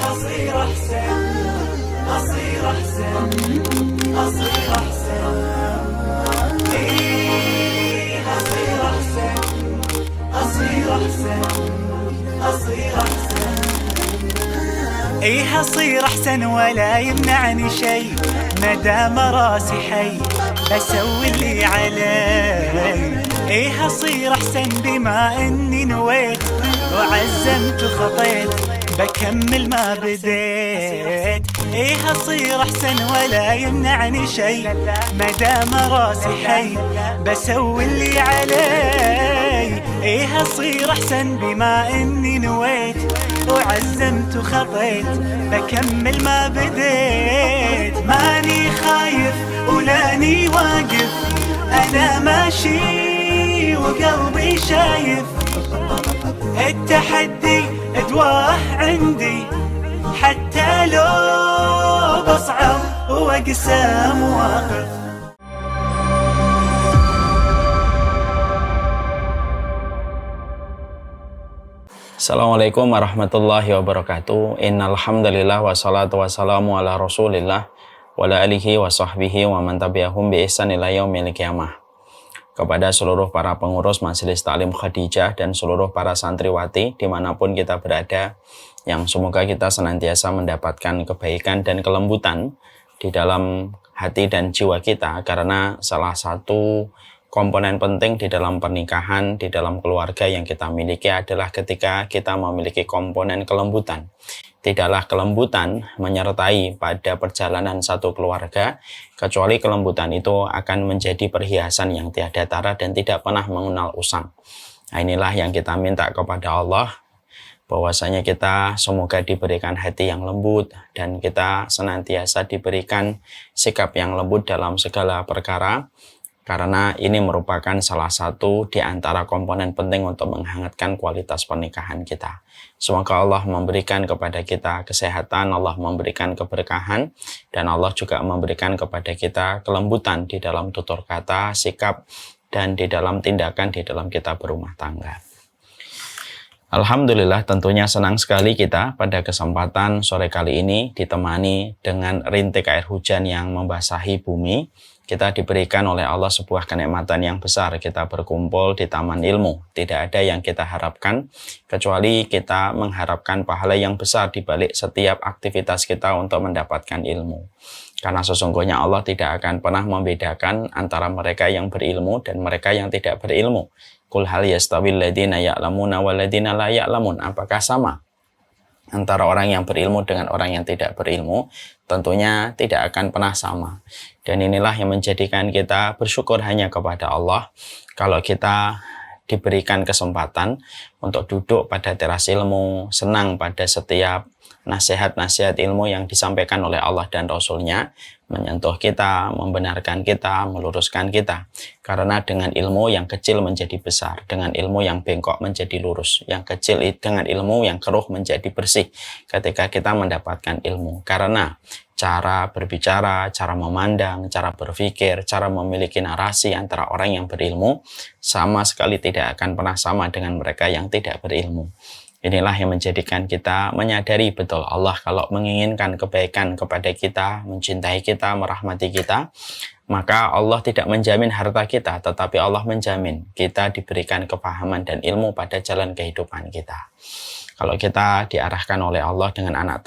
أصير أحسن أصير أحسن أصير أحسن أصير أحسن أصير أحسن أصير أحسن أصير أحسن ولا يمنعني شيء مدام راسي حي بسوي اللي علي. أصير أحسن بما إني نويت وعزمت وخطيت بكمل ما بديت. أصير أحسن ولا يمنعني شيء مدام راسي حي بسوي اللي علي. أصير أحسن بما إني نويت وعزمت وخطيت بكمل ما بديت. ماني خايف ولاني واقف أنا ماشي وقلبي شايف التحدي أدواه عندي حتى لو بصعب وأقسى مواقف. Assalamualaikum warahmatullahi wabarakatuh. Innal hamdalillah wassalatu wassalamu ala Rasulillah wa ala alihi wa sahbihi wa man tabi'ahum bi ihsan ila yaumil qiyamah. Kepada seluruh para pengurus Majelis Taklim Khadijah dan seluruh para santriwati dimanapun kita berada, yang semoga kita senantiasa mendapatkan kebaikan dan kelembutan di dalam hati dan jiwa kita, karena salah satu komponen penting di dalam pernikahan, di dalam keluarga yang kita miliki adalah ketika kita memiliki komponen kelembutan. Tidaklah kelembutan menyertai pada perjalanan satu keluarga, kecuali kelembutan itu akan menjadi perhiasan yang tiada tara dan tidak pernah mengenal usang. Nah, inilah yang kita minta kepada Allah, bahwasanya kita semoga diberikan hati yang lembut dan kita senantiasa diberikan sikap yang lembut dalam segala perkara, karena ini merupakan salah satu di antara komponen penting untuk menghangatkan kualitas pernikahan kita. Semoga Allah memberikan kepada kita kesehatan, Allah memberikan keberkahan, dan Allah juga memberikan kepada kita kelembutan di dalam tutur kata, sikap, dan di dalam tindakan di dalam kita berumah tangga. Alhamdulillah, tentunya senang sekali kita pada kesempatan sore kali ini ditemani dengan rintik air hujan yang membasahi bumi. Kita diberikan oleh Allah sebuah kenikmatan yang besar, kita berkumpul di taman ilmu. Tidak ada yang kita harapkan, kecuali kita mengharapkan pahala yang besar di balik setiap aktivitas kita untuk mendapatkan ilmu. Karena sesungguhnya Allah tidak akan pernah membedakan antara mereka yang berilmu dan mereka yang tidak berilmu. Qul hal yastawil ladina ya'lamuna wal ladina la ya'lamun. Apakah sama antara orang yang berilmu dengan orang yang tidak berilmu? Tentunya tidak akan pernah sama. Dan inilah yang menjadikan kita bersyukur hanya kepada Allah kalau kita diberikan kesempatan untuk duduk pada teras ilmu, senang pada setiap nasihat-nasihat ilmu yang disampaikan oleh Allah dan Rasul-Nya, menyentuh kita, membenarkan kita, meluruskan kita. Karena dengan ilmu yang kecil menjadi besar, dengan ilmu yang bengkok menjadi lurus, yang kecil dengan ilmu yang keruh menjadi bersih ketika kita mendapatkan ilmu. Karena cara berbicara, cara memandang, cara berpikir, cara memiliki narasi antara orang yang berilmu sama sekali tidak akan pernah sama dengan mereka yang tidak berilmu. Inilah yang menjadikan kita menyadari betul Allah kalau menginginkan kebaikan kepada kita, mencintai kita, merahmati kita, maka Allah tidak menjamin harta kita, tetapi Allah menjamin kita diberikan kepahaman dan ilmu pada jalan kehidupan kita. Kalau kita diarahkan oleh Allah dengan anak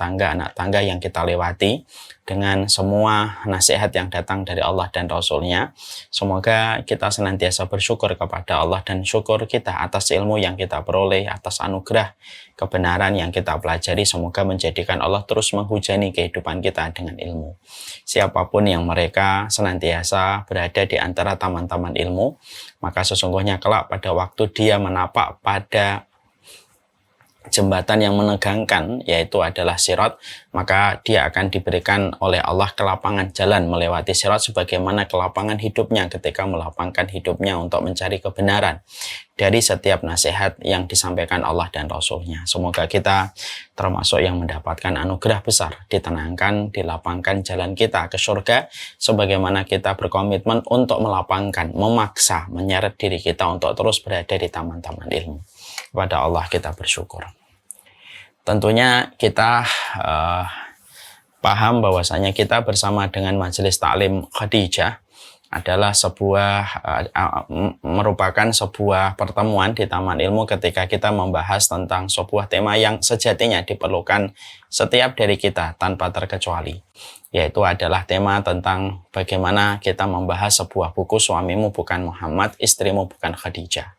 tangga yang kita lewati, dengan semua nasihat yang datang dari Allah dan Rasul-Nya, semoga kita senantiasa bersyukur kepada Allah dan syukur kita atas ilmu yang kita peroleh, atas anugerah kebenaran yang kita pelajari. Semoga menjadikan Allah terus menghujani kehidupan kita dengan ilmu. Siapapun yang mereka senantiasa berada di antara taman-taman ilmu, maka sesungguhnya kelak pada waktu dia menapak pada jembatan yang menegangkan, yaitu adalah sirat, maka dia akan diberikan oleh Allah kelapangan jalan melewati sirat sebagaimana kelapangan hidupnya ketika melapangkan hidupnya untuk mencari kebenaran dari setiap nasihat yang disampaikan Allah dan Rasul-Nya. Semoga kita termasuk yang mendapatkan anugerah besar, ditenangkan, dilapangkan jalan kita ke surga, sebagaimana kita berkomitmen untuk melapangkan, memaksa, menyeret diri kita untuk terus berada di taman-taman ilmu. Kepada Allah kita bersyukur. Tentunya kita paham bahwasanya kita bersama dengan Majelis Taklim Khadijah adalah merupakan sebuah pertemuan di Taman Ilmu ketika kita membahas tentang sebuah tema yang sejatinya diperlukan setiap dari kita tanpa terkecuali, yaitu adalah tema tentang bagaimana kita membahas sebuah buku Suamimu Bukan Muhammad, Istrimu Bukan Khadijah.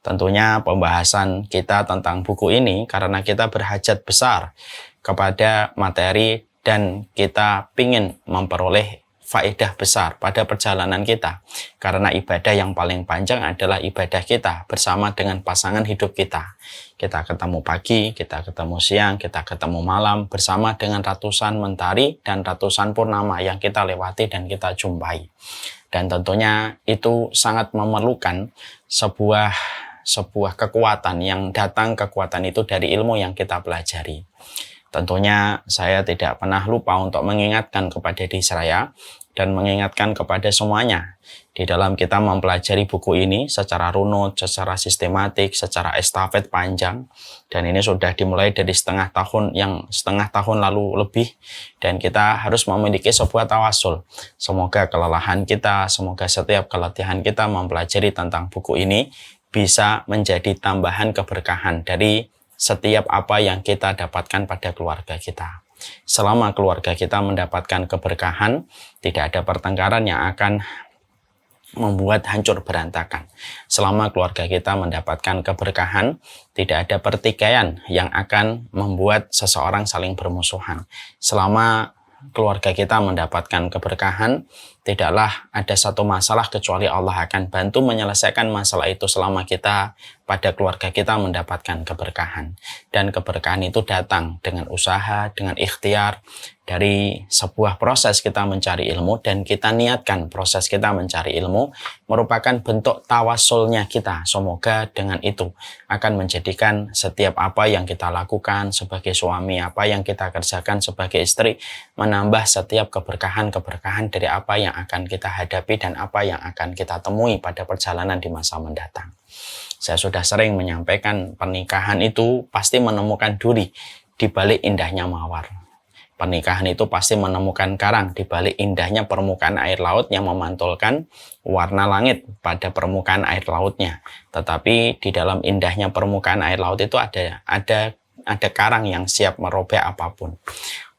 Tentunya pembahasan kita tentang buku ini karena kita berhajat besar kepada materi dan kita ingin memperoleh faedah besar pada perjalanan kita, karena ibadah yang paling panjang adalah ibadah kita bersama dengan pasangan hidup kita. Kita ketemu pagi, kita ketemu siang, kita ketemu malam bersama dengan ratusan mentari dan ratusan purnama yang kita lewati dan kita jumpai. Dan tentunya itu sangat memerlukan sebuah kekuatan yang datang, kekuatan itu dari ilmu yang kita pelajari. Tentunya saya tidak pernah lupa untuk mengingatkan kepada diri saya dan mengingatkan kepada semuanya di dalam kita mempelajari buku ini secara runut, secara sistematik, secara estafet panjang, dan ini sudah dimulai dari setengah tahun lalu lebih, dan kita harus memiliki sebuah tawasul. Semoga kelelahan kita, semoga setiap keletihan kita mempelajari tentang buku ini bisa menjadi tambahan keberkahan dari setiap apa yang kita dapatkan pada keluarga kita. Selama keluarga kita mendapatkan keberkahan, tidak ada pertengkaran yang akan membuat hancur berantakan. Selama keluarga kita mendapatkan keberkahan, tidak ada pertikaian yang akan membuat seseorang saling bermusuhan. Selama keluarga kita mendapatkan keberkahan, tidaklah ada satu masalah kecuali Allah akan bantu menyelesaikan masalah itu selama kita pada keluarga kita mendapatkan keberkahan. Dan keberkahan itu datang dengan usaha, dengan ikhtiar, dari sebuah proses kita mencari ilmu, dan kita niatkan proses kita mencari ilmu merupakan bentuk tawasulnya kita. Semoga dengan itu akan menjadikan setiap apa yang kita lakukan sebagai suami, apa yang kita kerjakan sebagai istri, menambah setiap keberkahan-keberkahan dari apa yang akan kita hadapi dan apa yang akan kita temui pada perjalanan di masa mendatang. Saya sudah sering menyampaikan pernikahan itu pasti menemukan duri di balik indahnya mawar. Pernikahan itu pasti menemukan karang di balik indahnya permukaan air laut yang memantulkan warna langit pada permukaan air lautnya. Tetapi di dalam indahnya permukaan air laut itu ada karang yang siap merobek apapun.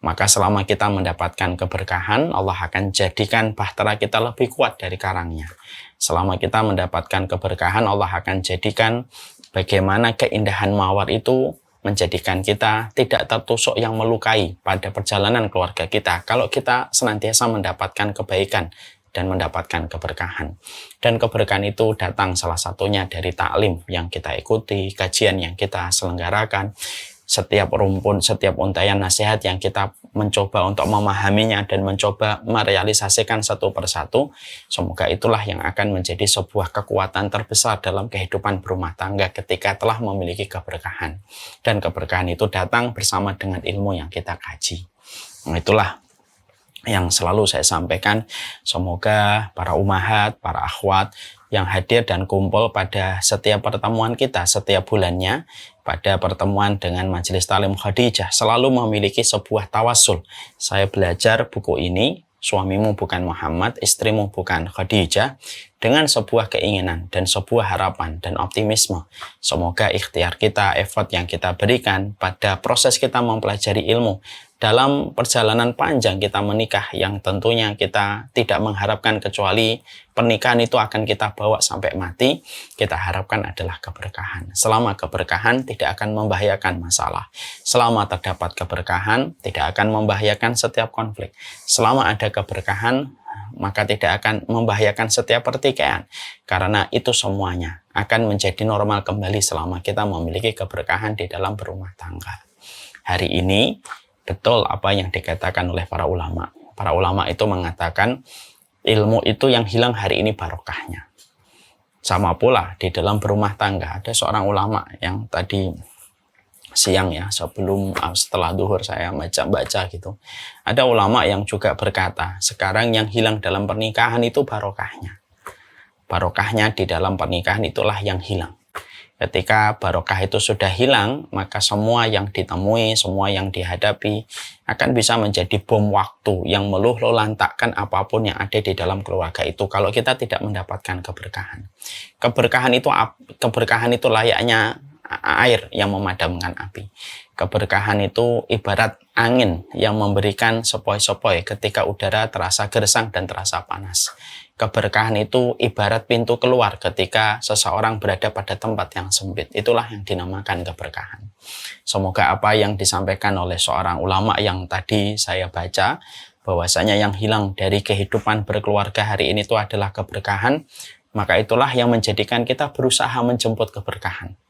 Maka selama kita mendapatkan keberkahan, Allah akan jadikan bahtera kita lebih kuat dari karangnya. Selama kita mendapatkan keberkahan, Allah akan jadikan bagaimana keindahan mawar itu menjadikan kita tidak tertusuk yang melukai pada perjalanan keluarga kita kalau kita senantiasa mendapatkan kebaikan dan mendapatkan keberkahan. Dan keberkahan itu datang salah satunya dari taklim yang kita ikuti, kajian yang kita selenggarakan, setiap rumpun, setiap untaian nasihat yang kita mencoba untuk memahaminya dan mencoba merealisasikan satu persatu. Semoga itulah yang akan menjadi sebuah kekuatan terbesar dalam kehidupan berumah tangga ketika telah memiliki keberkahan. Dan keberkahan itu datang bersama dengan ilmu yang kita kaji. Nah, itulah yang selalu saya sampaikan. Semoga para umahat, para akhwat yang hadir dan kumpul pada setiap pertemuan kita setiap bulannya, pada pertemuan dengan Majelis Taklim Khadijah, selalu memiliki sebuah tawasul. Saya belajar buku ini, Suamimu Bukan Muhammad, Istrimu Bukan Khadijah, dengan sebuah keinginan dan sebuah harapan dan optimisme. Semoga ikhtiar kita, effort yang kita berikan pada proses kita mempelajari ilmu, dalam perjalanan panjang kita menikah yang tentunya kita tidak mengharapkan kecuali pernikahan itu akan kita bawa sampai mati, kita harapkan adalah keberkahan. Selama keberkahan tidak akan membahayakan masalah. Selama terdapat keberkahan tidak akan membahayakan setiap konflik. Selama ada keberkahan maka tidak akan membahayakan setiap pertikaian. Karena itu semuanya akan menjadi normal kembali selama kita memiliki keberkahan di dalam berumah tangga. Hari ini betul apa yang dikatakan oleh para ulama. Para ulama itu mengatakan ilmu itu yang hilang hari ini barokahnya. Sama pula di dalam berumah tangga. Ada seorang ulama yang tadi siang ya, setelah duhur saya baca gitu. Ada ulama yang juga berkata, sekarang yang hilang dalam pernikahan itu barokahnya. Barokahnya di dalam pernikahan itulah yang hilang. Ketika barokah itu sudah hilang, maka semua yang ditemui, semua yang dihadapi akan bisa menjadi bom waktu yang meluluhlantakkan apapun yang ada di dalam keluarga itu kalau kita tidak mendapatkan keberkahan. Keberkahan itu layaknya air yang memadamkan api. Keberkahan itu ibarat angin yang memberikan sepoi-sepoi ketika udara terasa gersang dan terasa panas. Keberkahan itu ibarat pintu keluar ketika seseorang berada pada tempat yang sempit. Itulah yang dinamakan keberkahan. Semoga apa yang disampaikan oleh seorang ulama yang tadi saya baca, bahwasanya yang hilang dari kehidupan berkeluarga hari ini itu adalah keberkahan, maka itulah yang menjadikan kita berusaha menjemput keberkahan.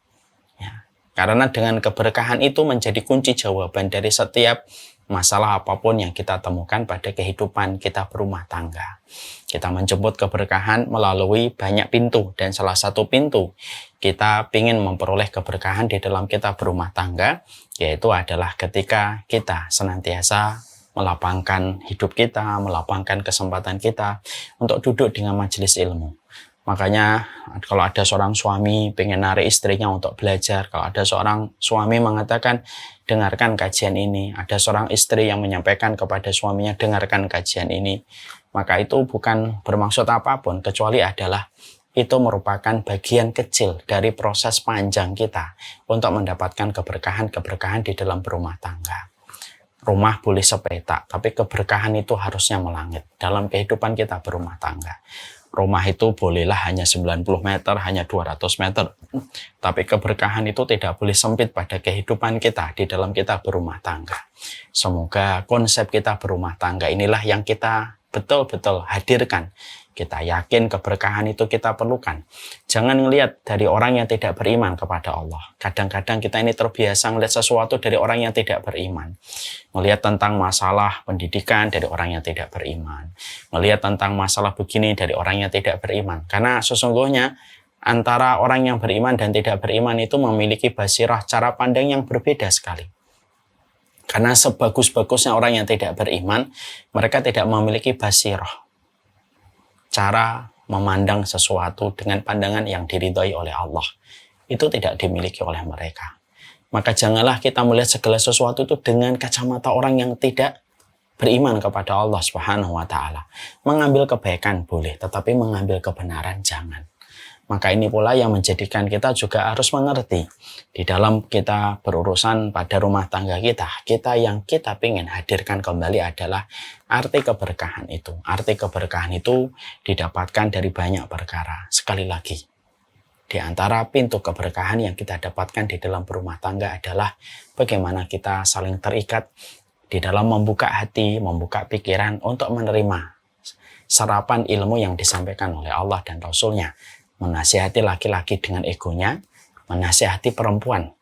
Ya, karena dengan keberkahan itu menjadi kunci jawaban dari setiap masalah apapun yang kita temukan pada kehidupan kita berumah tangga. Kita menjemput keberkahan melalui banyak pintu, dan salah satu pintu kita ingin memperoleh keberkahan di dalam kita berumah tangga, yaitu adalah ketika kita senantiasa melapangkan hidup kita, melapangkan kesempatan kita untuk duduk dengan majelis ilmu. Makanya kalau ada seorang suami pengen narik istrinya untuk belajar, kalau ada seorang suami mengatakan dengarkan kajian ini, ada seorang istri yang menyampaikan kepada suaminya dengarkan kajian ini, maka itu bukan bermaksud apapun kecuali adalah itu merupakan bagian kecil dari proses panjang kita untuk mendapatkan keberkahan-keberkahan di dalam berumah tangga. Rumah boleh sepetak, tapi keberkahan itu harusnya melangit dalam kehidupan kita berumah tangga. Rumah itu bolehlah hanya 90 meter, hanya 200 meter. Tapi keberkahan itu tidak boleh sempit pada kehidupan kita di dalam kita berumah tangga. Semoga konsep kita berumah tangga inilah yang kita betul-betul hadirkan. Kita yakin keberkahan itu kita perlukan. Jangan melihat dari orang yang tidak beriman kepada Allah. Kadang-kadang kita ini terbiasa melihat sesuatu dari orang yang tidak beriman. Melihat tentang masalah pendidikan dari orang yang tidak beriman. Melihat tentang masalah begini dari orang yang tidak beriman. Karena sesungguhnya antara orang yang beriman dan tidak beriman itu memiliki basirah cara pandang yang berbeda sekali. Karena sebagus-bagusnya orang yang tidak beriman, mereka tidak memiliki basirah, cara memandang sesuatu dengan pandangan yang diridhoi oleh Allah. Itu tidak dimiliki oleh mereka. Maka janganlah kita melihat segala sesuatu itu dengan kacamata orang yang tidak beriman kepada Allah Subhanahu wa Ta'ala. Mengambil kebaikan boleh, tetapi mengambil kebenaran jangan. Maka ini pula yang menjadikan kita juga harus mengerti di dalam kita berurusan pada rumah tangga kita yang kita ingin hadirkan kembali adalah arti keberkahan itu. Arti keberkahan itu didapatkan dari banyak perkara. Sekali lagi, di antara pintu keberkahan yang kita dapatkan di dalam berumah tangga adalah bagaimana kita saling terikat di dalam membuka hati, membuka pikiran untuk menerima serapan ilmu yang disampaikan oleh Allah dan Rasul-Nya. Menasihati laki-laki dengan egonya, menasihati perempuan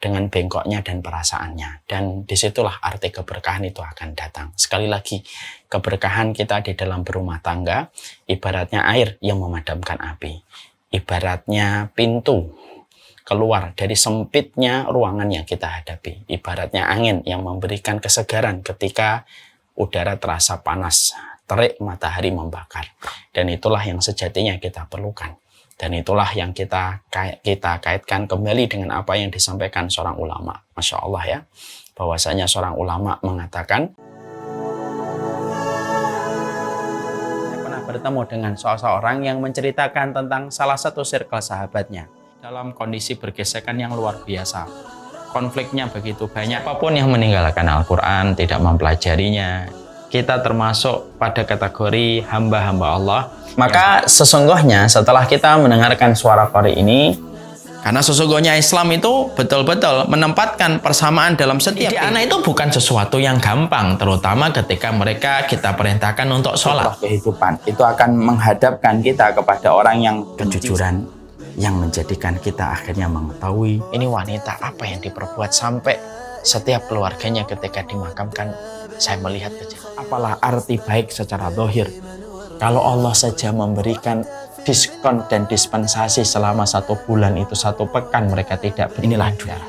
dengan bengkoknya dan perasaannya. Dan disitulah arti keberkahan itu akan datang. Sekali lagi, keberkahan kita di dalam berumah tangga ibaratnya air yang memadamkan api. Ibaratnya pintu keluar dari sempitnya ruangan yang kita hadapi. Ibaratnya angin yang memberikan kesegaran ketika udara terasa panas, terik matahari membakar. Dan itulah yang sejatinya kita perlukan. Dan itulah yang kita kaitkan kembali dengan apa yang disampaikan seorang ulama. Masya Allah ya, bahwasanya seorang ulama mengatakan, saya pernah bertemu dengan seseorang yang menceritakan tentang salah satu circle sahabatnya dalam kondisi bergesekan yang luar biasa. Konfliknya begitu banyak, apapun yang meninggalkan Al-Quran, tidak mempelajarinya, kita termasuk pada kategori hamba-hamba Allah. Maka sesungguhnya setelah kita mendengarkan suara qari ini, karena sesungguhnya Islam itu betul-betul menempatkan persamaan dalam setiap anak itu bukan sesuatu yang gampang, terutama ketika mereka kita perintahkan untuk sholat. Kehidupan itu akan menghadapkan kita kepada orang yang kejujuran, yang menjadikan kita akhirnya mengetahui ini wanita apa yang diperbuat sampai setiap keluarganya ketika dimakamkan saya melihat kejadian. Apalah arti baik secara zahir kalau Allah saja memberikan diskon dan dispensasi selama 1 bulan itu 1 pekan mereka tidak inilah dunia.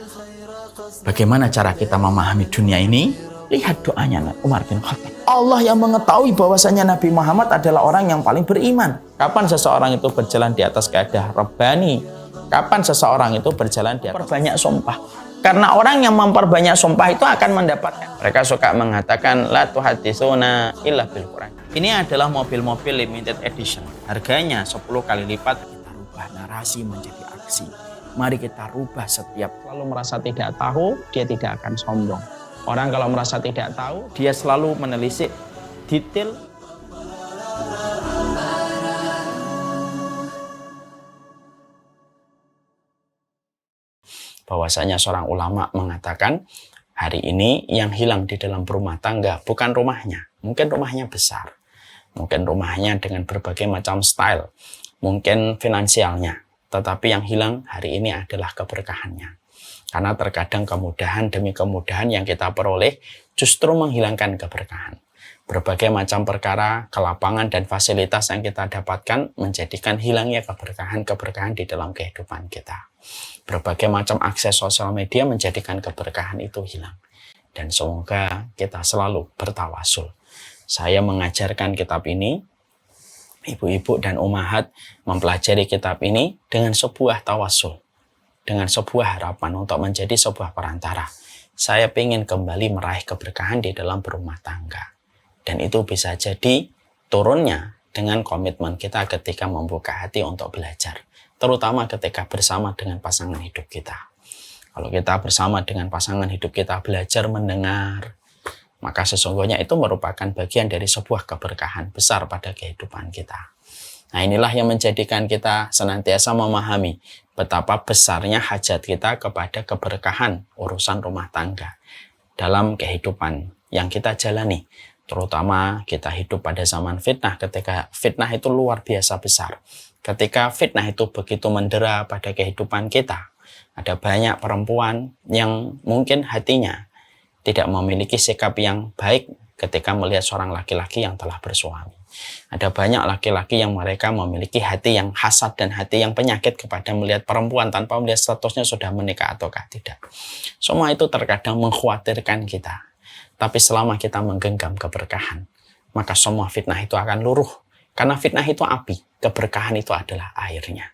Bagaimana cara kita memahami dunia ini? Lihat doanya Umar bin Khattab. Allah yang mengetahui bahwasanya Nabi Muhammad adalah orang yang paling beriman. Kapan seseorang itu berjalan di atas kaidah Rabbani, Kapan seseorang itu berjalan di atas banyak sumpah? Karena orang yang memperbanyak sumpah itu akan mendapatkan. Mereka suka mengatakan la tuhaditsuna illa bil Quran. Ini adalah mobil-mobil limited edition. Harganya 10 kali lipat. Kita rubah narasi menjadi aksi. Mari kita rubah setiap. Kalau merasa tidak tahu, dia tidak akan sombong. Orang kalau merasa tidak tahu, dia selalu menelisik detail. Bahwasanya seorang ulama mengatakan hari ini yang hilang di dalam rumah tangga bukan rumahnya, mungkin rumahnya besar, mungkin rumahnya dengan berbagai macam style, mungkin finansialnya, tetapi yang hilang hari ini adalah keberkahannya. Karena terkadang kemudahan demi kemudahan yang kita peroleh justru menghilangkan keberkahan. Berbagai macam perkara, kelapangan dan fasilitas yang kita dapatkan menjadikan hilangnya keberkahan-keberkahan di dalam kehidupan kita. Berbagai macam akses sosial media menjadikan keberkahan itu hilang. Dan semoga kita selalu bertawasul. Saya mengajarkan kitab ini, ibu-ibu dan ummahat mempelajari kitab ini dengan sebuah tawasul. Dengan sebuah harapan untuk menjadi sebuah perantara. Saya ingin kembali meraih keberkahan di dalam berumah tangga. Dan itu bisa jadi turunnya dengan komitmen kita ketika membuka hati untuk belajar. Terutama ketika bersama dengan pasangan hidup kita. Kalau kita bersama dengan pasangan hidup kita belajar mendengar, maka sesungguhnya itu merupakan bagian dari sebuah keberkahan besar pada kehidupan kita. Nah, inilah yang menjadikan kita senantiasa memahami betapa besarnya hajat kita kepada keberkahan urusan rumah tangga dalam kehidupan yang kita jalani. Terutama kita hidup pada zaman fitnah, ketika fitnah itu luar biasa besar. Ketika fitnah itu begitu mendera pada kehidupan kita, ada banyak perempuan yang mungkin hatinya tidak memiliki sikap yang baik ketika melihat seorang laki-laki yang telah bersuami. Ada banyak laki-laki yang mereka memiliki hati yang hasad dan hati yang penyakit kepada melihat perempuan tanpa melihat statusnya sudah menikah ataukah tidak. Semua itu terkadang mengkhawatirkan kita. Tapi selama kita menggenggam keberkahan, maka semua fitnah itu akan luruh. Karena fitnah itu api, keberkahan itu adalah airnya.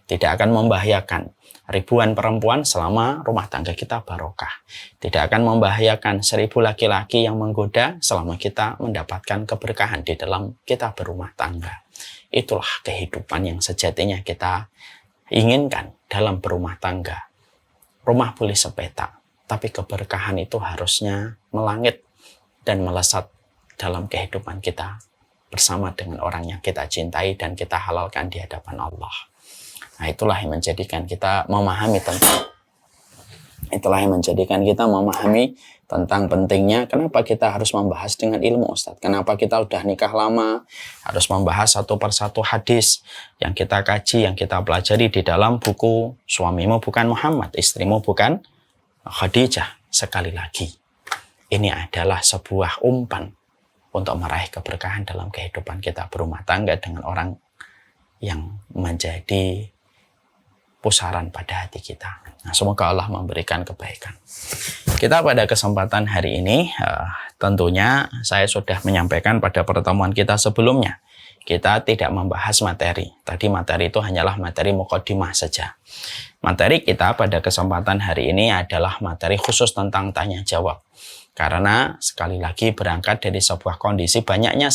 Tidak akan membahayakan ribuan perempuan selama rumah tangga kita barokah. Tidak akan membahayakan 1000 laki-laki yang menggoda selama kita mendapatkan keberkahan di dalam kita berumah tangga. Itulah kehidupan yang sejatinya kita inginkan dalam berumah tangga. Rumah boleh sepetak, tapi keberkahan itu harusnya melangit dan melesat dalam kehidupan kita bersama dengan orang yang kita cintai dan kita halalkan di hadapan Allah. Nah, itulah yang menjadikan kita memahami tentang pentingnya kenapa kita harus membahas dengan ilmu, Ustadz. Kenapa kita udah nikah lama harus membahas satu persatu hadis yang kita kaji, yang kita pelajari di dalam buku Suamimu Bukan Muhammad, Istrimu Bukan Khadijah. Sekali lagi, ini adalah sebuah umpan untuk meraih keberkahan dalam kehidupan kita berumah tangga dengan orang yang menjadi pusaran pada hati kita. Nah, semoga Allah memberikan kebaikan. Kita pada kesempatan hari ini, tentunya saya sudah menyampaikan pada pertemuan kita sebelumnya, kita tidak membahas materi. Tadi materi itu hanyalah materi mukadimah saja. Materi kita pada kesempatan hari ini adalah materi khusus tentang tanya jawab. Karena sekali lagi berangkat dari sebuah kondisi banyak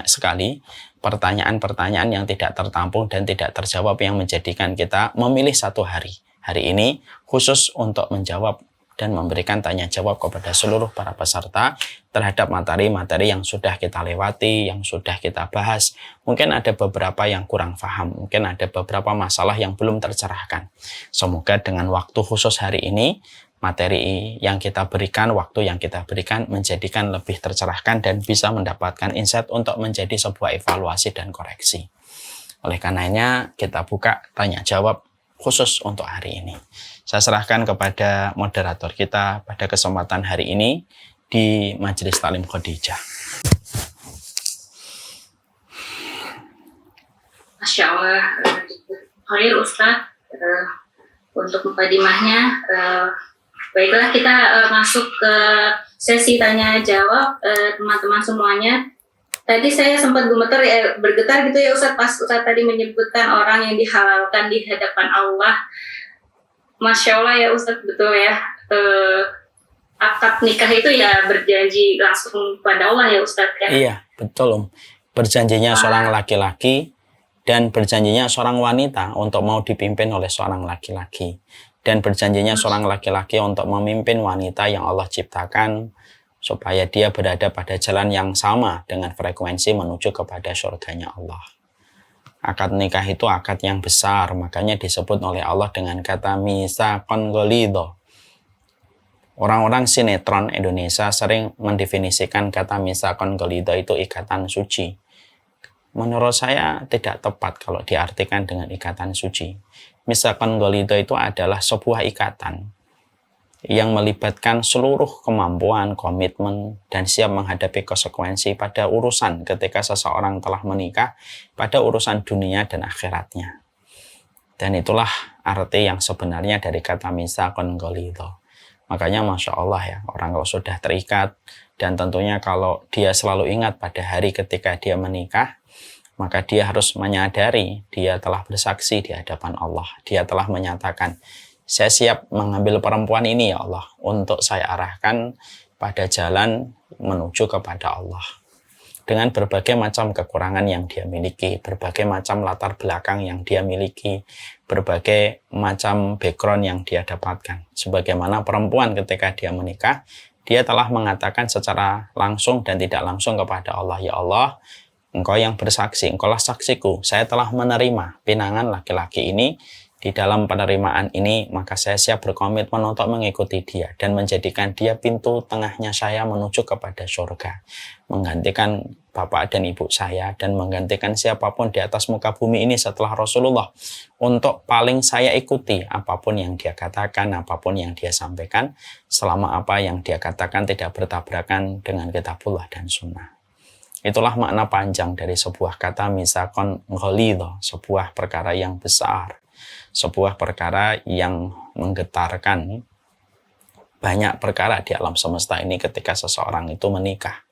sekali pertanyaan-pertanyaan yang tidak tertampung dan tidak terjawab yang menjadikan kita memilih satu hari ini khusus untuk menjawab dan memberikan tanya jawab kepada seluruh para peserta terhadap materi-materi yang sudah kita lewati, yang sudah kita bahas. Mungkin ada beberapa yang kurang paham, mungkin ada beberapa masalah yang belum tercerahkan. Semoga dengan waktu khusus hari ini, materi yang kita berikan, waktu yang kita berikan menjadikan lebih tercerahkan dan bisa mendapatkan insight untuk menjadi sebuah evaluasi dan koreksi. Oleh karenanya kita buka tanya jawab khusus untuk hari ini. Saya serahkan kepada moderator kita pada kesempatan hari ini di Majelis Taklim Khadijah. Masya Allah, Khair Ustadz, untuk mukadimahnya. Baiklah, kita masuk ke sesi tanya jawab teman-teman semuanya. Tadi saya sempat bergetar gitu ya Ustaz, pas Ustaz tadi menyebutkan orang yang dihalalkan di hadapan Allah. Masya Allah ya Ustaz, betul ya. Akad nikah itu ya berjanji langsung pada Allah ya Ustaz ya. Iya, betul. Berjanjinya seorang laki-laki dan berjanjinya seorang wanita untuk mau dipimpin oleh seorang laki-laki. Dan berjanjinya seorang laki-laki untuk memimpin wanita yang Allah ciptakan supaya dia berada pada jalan yang sama dengan frekuensi menuju kepada surganya Allah. Akad nikah itu akad yang besar, makanya disebut oleh Allah dengan kata mitsaqan ghalidha. Orang-orang sinetron Indonesia sering mendefinisikan kata mitsaqan ghalidha itu ikatan suci. Menurut saya tidak tepat kalau diartikan dengan ikatan suci. Mitsaqan ghalidha itu adalah sebuah ikatan yang melibatkan seluruh kemampuan, komitmen, dan siap menghadapi konsekuensi pada urusan ketika seseorang telah menikah, pada urusan dunia dan akhiratnya. Dan itulah arti yang sebenarnya dari kata mitsaqan ghalidha. Makanya Masya Allah ya, orang kalau sudah terikat, dan tentunya kalau dia selalu ingat pada hari ketika dia menikah, maka dia harus menyadari dia telah bersaksi di hadapan Allah. Dia telah menyatakan, saya siap mengambil perempuan ini ya Allah untuk saya arahkan pada jalan menuju kepada Allah. Dengan berbagai macam kekurangan yang dia miliki, berbagai macam latar belakang yang dia miliki, berbagai macam background yang dia dapatkan. Sebagaimana perempuan ketika dia menikah, dia telah mengatakan secara langsung dan tidak langsung kepada Allah, ya Allah, Engkau yang bersaksi, Engkaulah saksiku, saya telah menerima pinangan laki-laki ini. Di dalam penerimaan ini, maka saya siap berkomitmen untuk mengikuti dia dan menjadikan dia pintu tengahnya saya menuju kepada surga. Menggantikan bapak dan ibu saya dan menggantikan siapapun di atas muka bumi ini setelah Rasulullah. Untuk paling saya ikuti apapun yang dia katakan, apapun yang dia sampaikan, selama apa yang dia katakan tidak bertabrakan dengan kitabullah dan sunnah. Itulah makna panjang dari sebuah kata mitsaqan ghalidha, sebuah perkara yang besar. Sebuah perkara yang menggetarkan banyak perkara di alam semesta ini ketika seseorang itu menikah.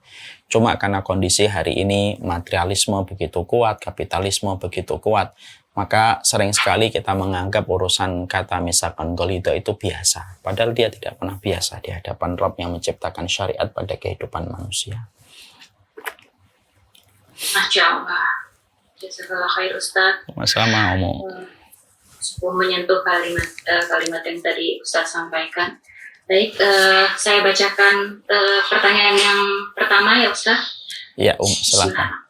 Cuma karena kondisi hari ini materialisme begitu kuat, kapitalisme begitu kuat, maka sering sekali kita menganggap urusan kata mitsaqan ghalidha itu biasa. Padahal dia tidak pernah biasa di hadapan Rabb yang menciptakan syariat pada kehidupan manusia. Masya Allah. Jazakallah khair Ustaz. Sama-sama Omo. Menyentuh kalimat yang tadi Ustaz sampaikan. Baik, saya bacakan pertanyaan yang pertama ya Ustaz. Ya silakan.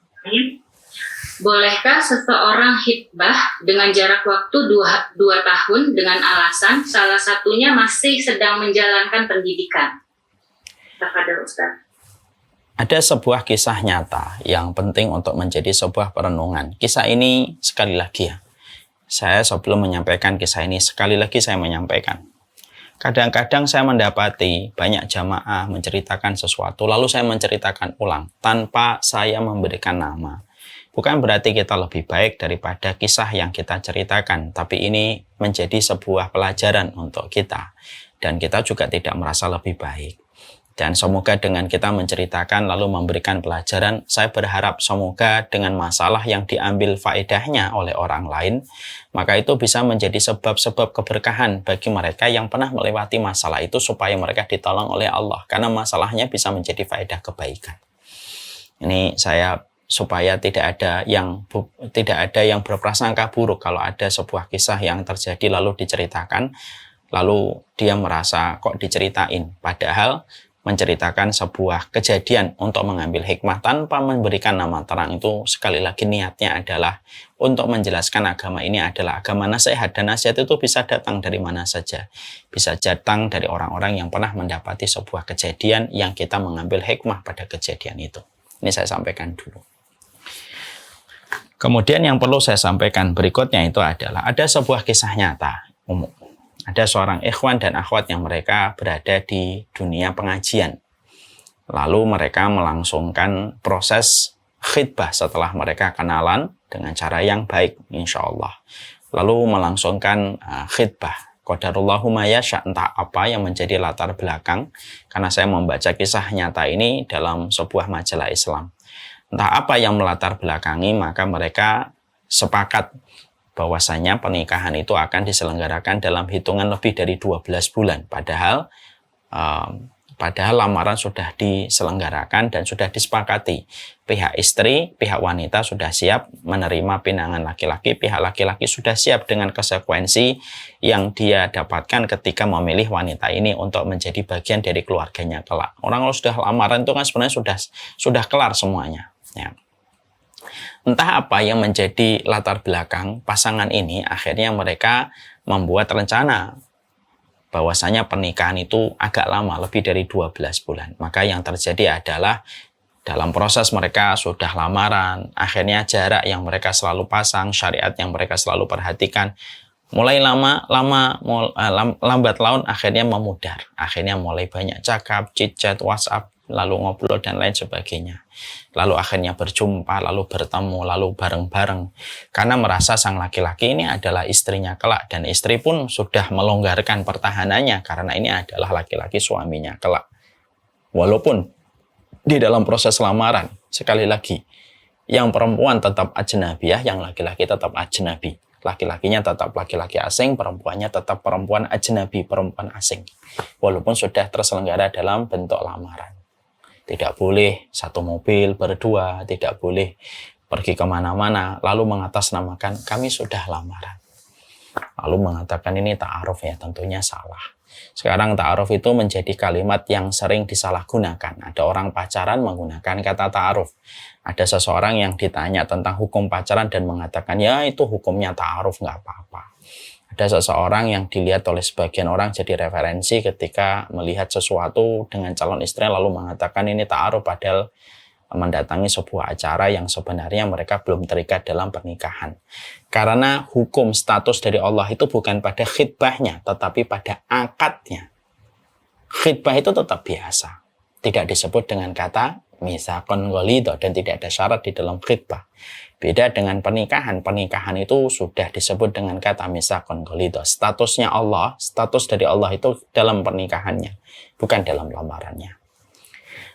Bolehkah seseorang hitbah dengan jarak waktu 2 tahun dengan alasan salah satunya masih sedang menjalankan pendidikan? Tafadhol Ustaz. Ada sebuah kisah nyata yang penting untuk menjadi sebuah perenungan. Kisah ini sekali lagi ya. Saya sebelum menyampaikan kisah ini, sekali lagi saya menyampaikan. Kadang-kadang saya mendapati banyak jamaah menceritakan sesuatu, lalu saya menceritakan ulang, tanpa saya memberikan nama. Bukan berarti kita lebih baik daripada kisah yang kita ceritakan, tapi ini menjadi sebuah pelajaran untuk kita. Dan kita juga tidak merasa lebih baik. Dan semoga dengan kita menceritakan lalu memberikan pelajaran, saya berharap semoga dengan masalah yang diambil faedahnya oleh orang lain, maka itu bisa menjadi sebab-sebab keberkahan bagi mereka yang pernah melewati masalah itu supaya mereka ditolong oleh Allah. Karena masalahnya bisa menjadi faedah kebaikan. Ini saya supaya tidak ada yang berprasangka buruk kalau ada sebuah kisah yang terjadi lalu diceritakan, lalu dia merasa kok diceritain. Padahal menceritakan sebuah kejadian untuk mengambil hikmah tanpa memberikan nama terang itu sekali lagi niatnya adalah untuk menjelaskan agama ini adalah agama nasihat, dan nasihat itu bisa datang dari mana saja. Bisa datang dari orang-orang yang pernah mendapati sebuah kejadian yang kita mengambil hikmah pada kejadian itu. Ini saya sampaikan dulu. Kemudian yang perlu saya sampaikan berikutnya itu adalah ada sebuah kisah nyata umum. Ada seorang ikhwan dan akhwat yang mereka berada di dunia pengajian. Lalu mereka melangsungkan proses khitbah setelah mereka kenalan dengan cara yang baik, insya Allah. Lalu melangsungkan khitbah. Qadarullahu ma yasha, entah apa yang menjadi latar belakang. Karena saya membaca kisah nyata ini dalam sebuah majalah Islam. Entah apa yang melatar belakangi, maka mereka sepakat bahwasanya pernikahan itu akan diselenggarakan dalam hitungan lebih dari 12 bulan. Padahal lamaran sudah diselenggarakan dan sudah disepakati. Pihak istri, pihak wanita sudah siap menerima pinangan laki-laki, pihak laki-laki sudah siap dengan konsekuensi yang dia dapatkan ketika memilih wanita ini untuk menjadi bagian dari keluarganya kelak. Orang kalau sudah lamaran itu kan sebenarnya sudah kelar semuanya. Ya. Entah apa yang menjadi latar belakang pasangan ini, akhirnya mereka membuat rencana bahwasanya pernikahan itu agak lama, lebih dari 12 bulan. Maka yang terjadi adalah dalam proses mereka sudah lamaran, akhirnya jarak yang mereka selalu pasang, syariat yang mereka selalu perhatikan, mulai lambat laun akhirnya memudar. Akhirnya mulai banyak cakap, chit-chat, WhatsApp, lalu ngobrol dan lain sebagainya. Lalu akhirnya berjumpa, lalu bertemu, lalu bareng-bareng. Karena merasa sang laki-laki ini adalah istrinya kelak, dan istri pun sudah melonggarkan pertahanannya karena ini adalah laki-laki suaminya kelak. Walaupun di dalam proses lamaran, sekali lagi, yang perempuan tetap ajnabiyah, yang laki-laki tetap ajnabi. Laki-lakinya tetap laki-laki asing, perempuannya tetap perempuan ajnabi, perempuan asing. Walaupun sudah terselenggara dalam bentuk lamaran. Tidak boleh satu mobil berdua, tidak boleh pergi kemana-mana, lalu mengatasnamakan kami sudah lamaran. Lalu mengatakan ini ta'aruf, ya tentunya salah. Sekarang ta'aruf itu menjadi kalimat yang sering disalahgunakan. Ada orang pacaran menggunakan kata ta'aruf. Ada seseorang yang ditanya tentang hukum pacaran dan mengatakan ya itu hukumnya ta'aruf, nggak apa-apa. Ada seseorang yang dilihat oleh sebagian orang jadi referensi ketika melihat sesuatu dengan calon istri lalu mengatakan ini ta'aruf, padahal mendatangi sebuah acara yang sebenarnya mereka belum terikat dalam pernikahan. Karena hukum status dari Allah itu bukan pada khitbahnya, tetapi pada akadnya. Khitbah itu tetap biasa. Tidak disebut dengan kata misakon ghalidho dan tidak ada syarat di dalam khitbah. Beda dengan pernikahan. Pernikahan itu sudah disebut dengan kata misakon ghalidho. Statusnya Allah, status dari Allah itu dalam pernikahannya, bukan dalam lamarannya.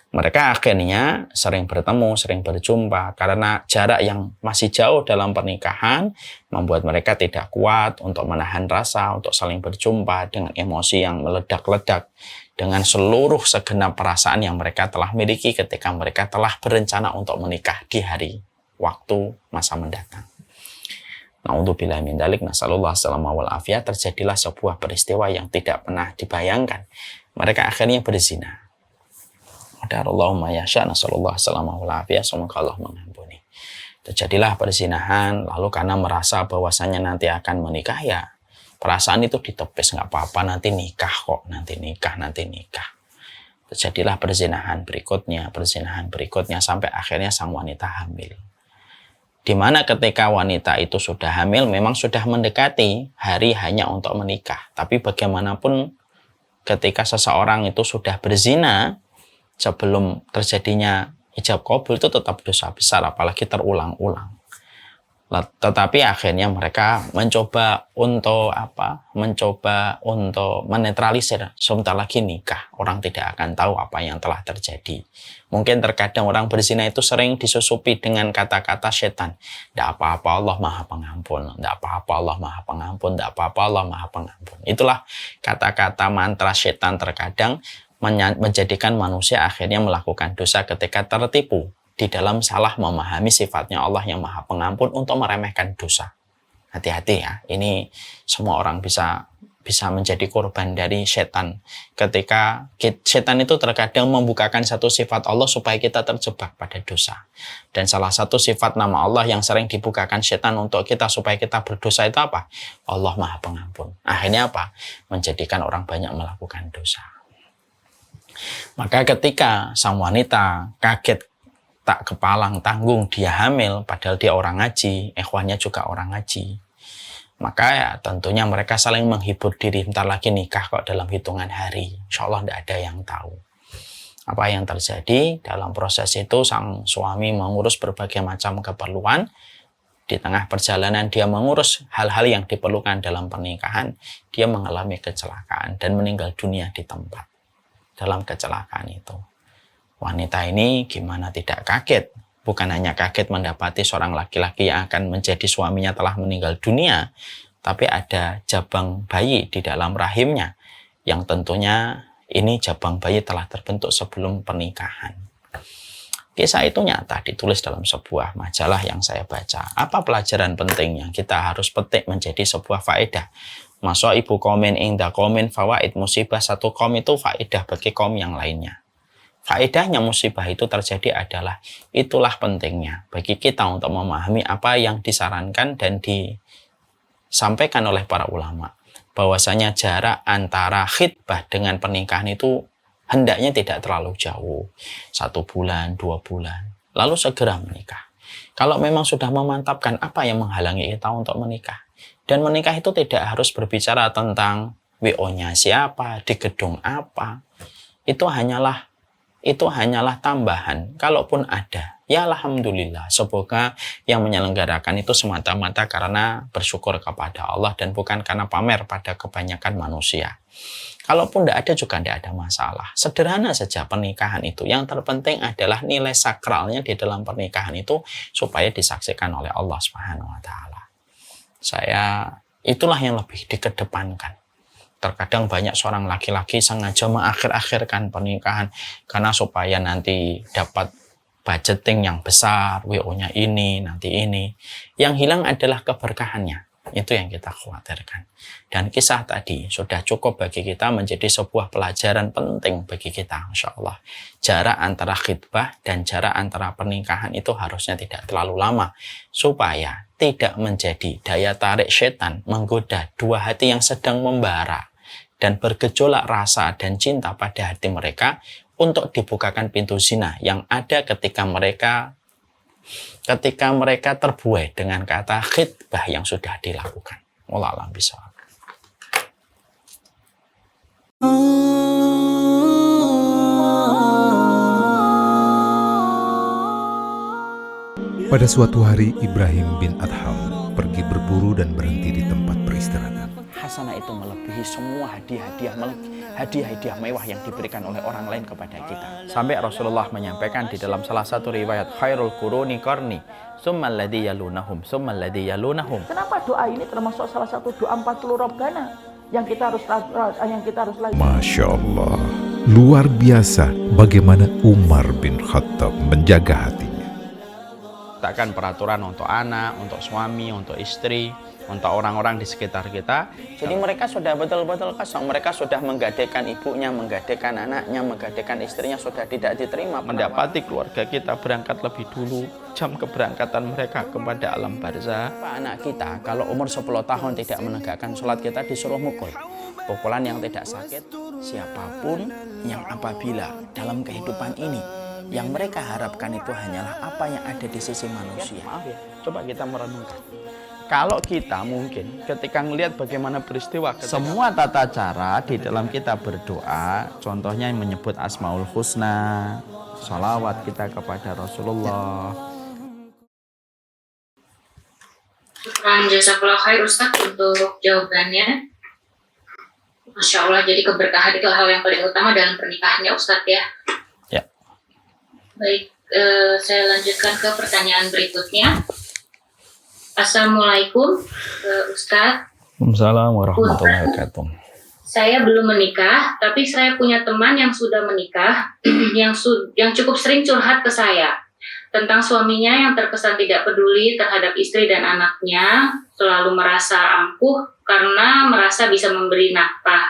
Mereka akhirnya sering bertemu, sering berjumpa karena jarak yang masih jauh dalam pernikahan membuat mereka tidak kuat untuk menahan rasa, untuk saling berjumpa dengan emosi yang meledak-ledak, dengan seluruh segenap perasaan yang mereka telah miliki ketika mereka telah berencana untuk menikah di hari waktu masa mendatang. Na'udzubillahi min dzalik, nasallallahu alaihi wasallam, terjadilah sebuah peristiwa yang tidak pernah dibayangkan. Mereka akhirnya berzina. Allahumma yasha, nasallallahu alaihi wasallam, semoga Allah mengampuni. Terjadilah perzinahan, lalu karena merasa bahwasanya nanti akan menikah, ya perasaan itu ditepis, nggak apa-apa, nanti nikah kok, nanti nikah. Terjadilah perzinahan berikutnya sampai akhirnya sang wanita hamil. Dimana ketika wanita itu sudah hamil, memang sudah mendekati hari hanya untuk menikah. Tapi bagaimanapun ketika seseorang itu sudah berzina, sebelum terjadinya ijab qabul itu tetap dosa besar, apalagi terulang-ulang. Tetapi akhirnya mereka mencoba untuk menetralisir. Sebentar lagi nikah, orang tidak akan tahu apa yang telah terjadi. Mungkin terkadang orang berzina itu sering disusupi dengan kata-kata setan. Tidak apa-apa, Allah Maha Pengampun. Tidak apa-apa, Allah Maha Pengampun. Tidak apa-apa, Allah Maha Pengampun. Itulah kata-kata mantra setan terkadang menjadikan manusia akhirnya melakukan dosa ketika tertipu di dalam salah memahami sifatnya Allah yang Maha Pengampun untuk meremehkan dosa. Hati-hati ya, ini semua orang bisa menjadi korban dari setan. Ketika setan itu terkadang membukakan satu sifat Allah supaya kita terjebak pada dosa. Dan salah satu sifat nama Allah yang sering dibukakan setan untuk kita supaya kita berdosa itu apa? Allah Maha Pengampun. Akhirnya apa? Menjadikan orang banyak melakukan dosa. Maka ketika sang wanita kaget, tak kepalang tanggung, dia hamil, padahal dia orang ngaji, ikhwannya juga orang ngaji. Maka ya tentunya mereka saling menghibur diri, bentar lagi nikah kok dalam hitungan hari. Insya Allah tidak ada yang tahu. Apa yang terjadi dalam proses itu, sang suami mengurus berbagai macam keperluan. Di tengah perjalanan dia mengurus hal-hal yang diperlukan dalam pernikahan, dia mengalami kecelakaan dan meninggal dunia di tempat. Dalam kecelakaan itu, wanita ini gimana tidak kaget bukan hanya kaget mendapati seorang laki-laki yang akan menjadi suaminya telah meninggal dunia, tapi ada jabang bayi di dalam rahimnya, yang tentunya ini jabang bayi telah terbentuk sebelum pernikahan. Kisah itu nyata ditulis dalam sebuah majalah yang saya baca. Apa pelajaran penting yang kita harus petik menjadi sebuah faedah? Masuk ibu komen inda komen fawaid, musibah satu kaum itu faedah bagi kaum yang lainnya. Faedahnya musibah itu terjadi adalah itulah pentingnya bagi kita untuk memahami apa yang disarankan dan disampaikan oleh para ulama. Bahwasanya jarak antara khitbah dengan pernikahan itu hendaknya tidak terlalu jauh. 1 bulan, 2 bulan. Lalu segera menikah. Kalau memang sudah memantapkan apa yang menghalangi kita untuk menikah. Dan menikah itu tidak harus berbicara tentang WO-nya siapa, di gedung apa. Itu hanyalah tambahan. Kalaupun ada, ya alhamdulillah. Semoga yang menyelenggarakan itu semata-mata karena bersyukur kepada Allah dan bukan karena pamer pada kebanyakan manusia. Kalaupun tidak ada juga tidak ada masalah. Sederhana saja pernikahan itu. Yang terpenting adalah nilai sakralnya di dalam pernikahan itu supaya disaksikan oleh Allah Subhanahu wa taala. Itulah yang lebih dikedepankan. Terkadang banyak seorang laki-laki sengaja mengakhir-akhirkan pernikahan karena supaya nanti dapat budgeting yang besar, WO-nya ini, nanti ini. Yang hilang adalah keberkahannya. Itu yang kita khawatirkan. Dan kisah tadi sudah cukup bagi kita menjadi sebuah pelajaran penting bagi kita, insya Allah. Jarak antara khitbah dan jarak antara pernikahan itu harusnya tidak terlalu lama. Supaya tidak menjadi daya tarik setan menggoda dua hati yang sedang membara dan bergejolak rasa dan cinta pada hati mereka untuk dibukakan pintu zina yang ada ketika mereka terbuai dengan kata khitbah yang sudah dilakukan. Wallahu a'lam bishawab. Pada suatu hari Ibrahim bin Adham pergi berburu dan berhenti di tempat peristirahatan. Hasanah itu melebihi semua hadiah mewah yang diberikan oleh orang lain kepada kita. Sampai Rasulullah menyampaikan di dalam salah satu riwayat, khairul quruni qarni, summal ladzi yalunahum, summal ladzi yalunahum. Kenapa doa ini termasuk salah satu doa 40 Robbana yang kita harus lakukan? Masya Allah, luar biasa bagaimana Umar bin Khattab menjaga hatinya. Letakkan peraturan untuk anak, untuk suami, untuk istri, untuk orang-orang di sekitar kita. Jadi mereka sudah betul-betul kosong. Mereka sudah menggadaikan ibunya, menggadaikan anaknya, menggadaikan istrinya, sudah tidak diterima. Mendapati keluarga kita berangkat lebih dulu jam keberangkatan mereka kepada alam barzah. Anak kita kalau umur 10 tahun tidak menegakkan sholat, kita disuruh mukul. Pukulan yang tidak sakit. Siapapun yang apabila dalam kehidupan ini yang mereka harapkan itu hanyalah apa yang ada di sisi manusia. Maaf ya, coba kita merenungkan. Kalau kita mungkin ketika melihat bagaimana peristiwa, semua tata cara di dalam kita berdoa, contohnya menyebut Asmaul Husna, salawat kita kepada Rasulullah. Jazakallah khair Ustaz untuk jawabannya. Masya Allah, jadi keberkahan itu hal yang paling utama dalam pernikahannya Ustaz ya. Baik, saya lanjutkan ke pertanyaan berikutnya. Assalamualaikum, Ustadz. Waalaikumsalam warahmatullahi wabarakatuh. Saya belum menikah, tapi saya punya teman yang sudah menikah, yang cukup sering curhat ke saya tentang suaminya yang terkesan tidak peduli terhadap istri dan anaknya, selalu merasa ampuh karena merasa bisa memberi nafkah,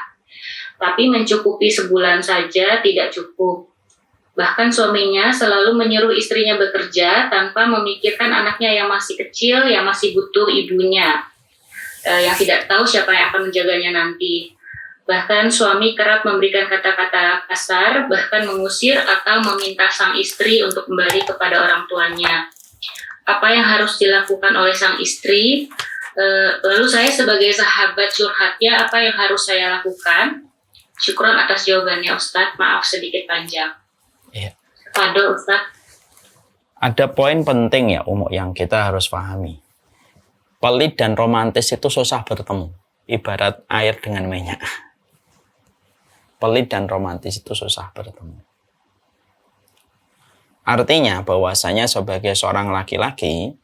tapi mencukupi sebulan saja tidak cukup. Bahkan suaminya selalu menyuruh istrinya bekerja tanpa memikirkan anaknya yang masih kecil, yang masih butuh ibunya, yang tidak tahu siapa yang akan menjaganya nanti. Bahkan suami kerap memberikan kata-kata kasar, bahkan mengusir atau meminta sang istri untuk kembali kepada orang tuanya. Apa yang harus dilakukan oleh sang istri? Lalu saya sebagai sahabat curhatnya, apa yang harus saya lakukan? Syukron atas jawabannya Ustadz, maaf sedikit panjang. Iya. Pada Ustaz. Ada poin penting ya yang kita harus pahami. Pelit dan romantis itu susah bertemu. Ibarat air dengan minyak. Pelit dan romantis itu susah bertemu. Artinya bahwasanya sebagai seorang laki-laki,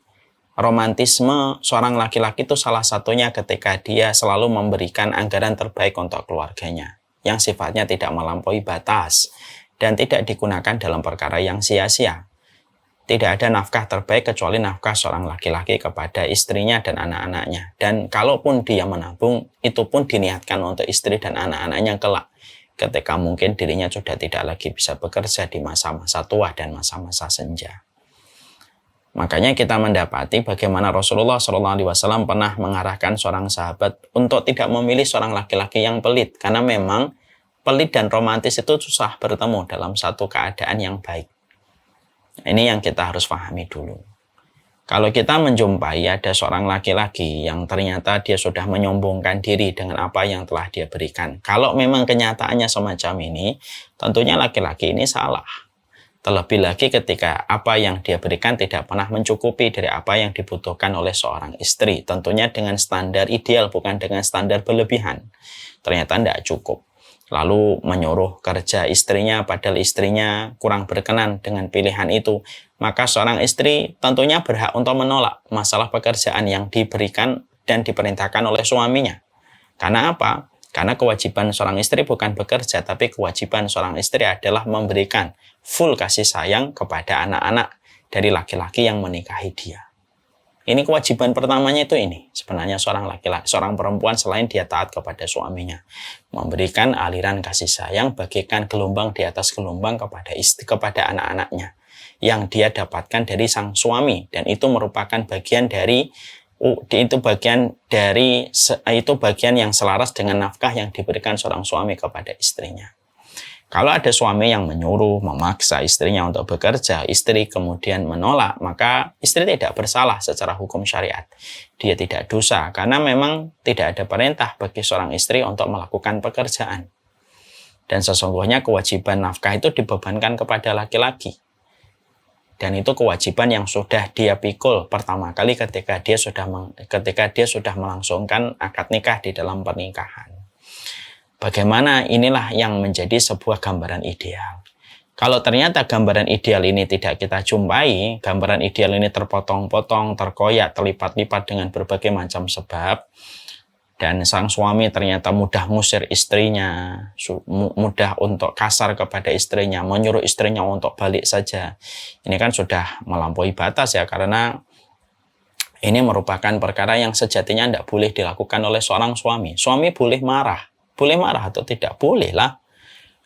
romantisme seorang laki-laki itu salah satunya ketika dia selalu memberikan anggaran terbaik untuk keluarganya, yang sifatnya tidak melampaui batas dan tidak digunakan dalam perkara yang sia-sia. Tidak ada nafkah terbaik kecuali nafkah seorang laki-laki kepada istrinya dan anak-anaknya. Dan kalaupun dia menabung, itu pun diniatkan untuk istri dan anak-anaknya kelak, ketika mungkin dirinya sudah tidak lagi bisa bekerja di masa-masa tua dan masa-masa senja. Makanya kita mendapati bagaimana Rasulullah SAW pernah mengarahkan seorang sahabat untuk tidak memilih seorang laki-laki yang pelit, karena memang pelit dan romantis itu susah bertemu dalam satu keadaan yang baik. Ini yang kita harus pahami dulu. Kalau kita menjumpai ada seorang laki-laki yang ternyata dia sudah menyombongkan diri dengan apa yang telah dia berikan, kalau memang kenyataannya semacam ini, tentunya laki-laki ini salah. Terlebih lagi ketika apa yang dia berikan tidak pernah mencukupi dari apa yang dibutuhkan oleh seorang istri. Tentunya dengan standar ideal, bukan dengan standar berlebihan. Ternyata tidak cukup. Lalu menyuruh kerja istrinya, padahal istrinya kurang berkenan dengan pilihan itu. Maka seorang istri tentunya berhak untuk menolak masalah pekerjaan yang diberikan dan diperintahkan oleh suaminya. Karena apa? Karena kewajiban seorang istri bukan bekerja, tapi kewajiban seorang istri adalah memberikan full kasih sayang kepada anak-anak dari laki-laki yang menikahi dia. Ini kewajiban pertamanya itu ini. Sebenarnya seorang laki-laki, seorang perempuan selain dia taat kepada suaminya, memberikan aliran kasih sayang bagaikan gelombang di atas gelombang kepada istri, kepada anak-anaknya yang dia dapatkan dari sang suami, dan itu merupakan bagian dari bagian yang selaras dengan nafkah yang diberikan seorang suami kepada istrinya. Kalau ada suami yang menyuruh, memaksa istrinya untuk bekerja, istri kemudian menolak, maka istri tidak bersalah secara hukum syariat. Dia tidak dosa, karena memang tidak ada perintah bagi seorang istri untuk melakukan pekerjaan. Dan sesungguhnya kewajiban nafkah itu dibebankan kepada laki-laki. Dan itu kewajiban yang sudah dia pikul pertama kali ketika dia sudah melangsungkan akad nikah di dalam pernikahan. Bagaimana inilah yang menjadi sebuah gambaran ideal. Kalau ternyata gambaran ideal ini tidak kita jumpai, gambaran ideal ini terpotong-potong, terkoyak, terlipat-lipat dengan berbagai macam sebab, dan sang suami ternyata mudah ngusir istrinya, mudah untuk kasar kepada istrinya, menyuruh istrinya untuk balik saja. Ini kan sudah melampaui batas ya, karena ini merupakan perkara yang sejatinya tidak boleh dilakukan oleh seorang suami. Suami boleh marah atau tidak? Boleh lah.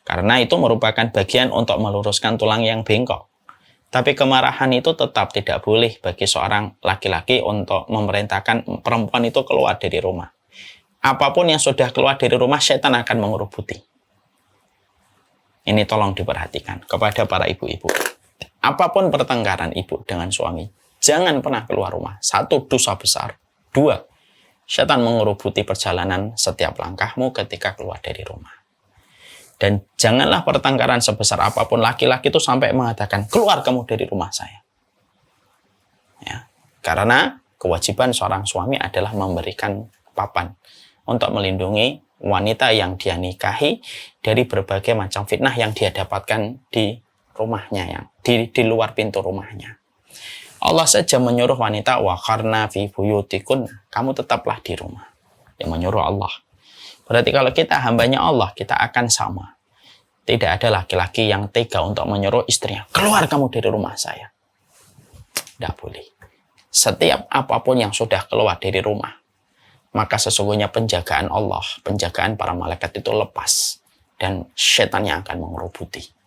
Karena itu merupakan bagian untuk meluruskan tulang yang bengkok. Tapi kemarahan itu tetap tidak boleh bagi seorang laki-laki untuk memerintahkan perempuan itu keluar dari rumah. Apapun yang sudah keluar dari rumah, setan akan mengerubuti. Ini tolong diperhatikan kepada para ibu-ibu. Apapun pertengkaran ibu dengan suami, jangan pernah keluar rumah. 1, dosa besar. 2, setan mengerubuti perjalanan setiap langkahmu ketika keluar dari rumah. Dan janganlah pertengkaran sebesar apapun laki-laki itu sampai mengatakan, keluar kamu dari rumah saya. Ya, karena kewajiban seorang suami adalah memberikan papan untuk melindungi wanita yang dia nikahi dari berbagai macam fitnah yang dia dapatkan di rumahnya, di luar pintu rumahnya. Allah saja menyuruh wanita, wa qarna fi buyutikun, kamu tetaplah di rumah. Yang menyuruh Allah. Berarti kalau kita hambanya Allah, kita akan sama. Tidak ada laki-laki yang tega untuk menyuruh istrinya, keluar kamu dari rumah saya. Tidak boleh. Setiap apapun yang sudah keluar dari rumah, maka sesungguhnya penjagaan Allah, penjagaan para malaikat itu lepas. Dan setan yang akan mengerubuti.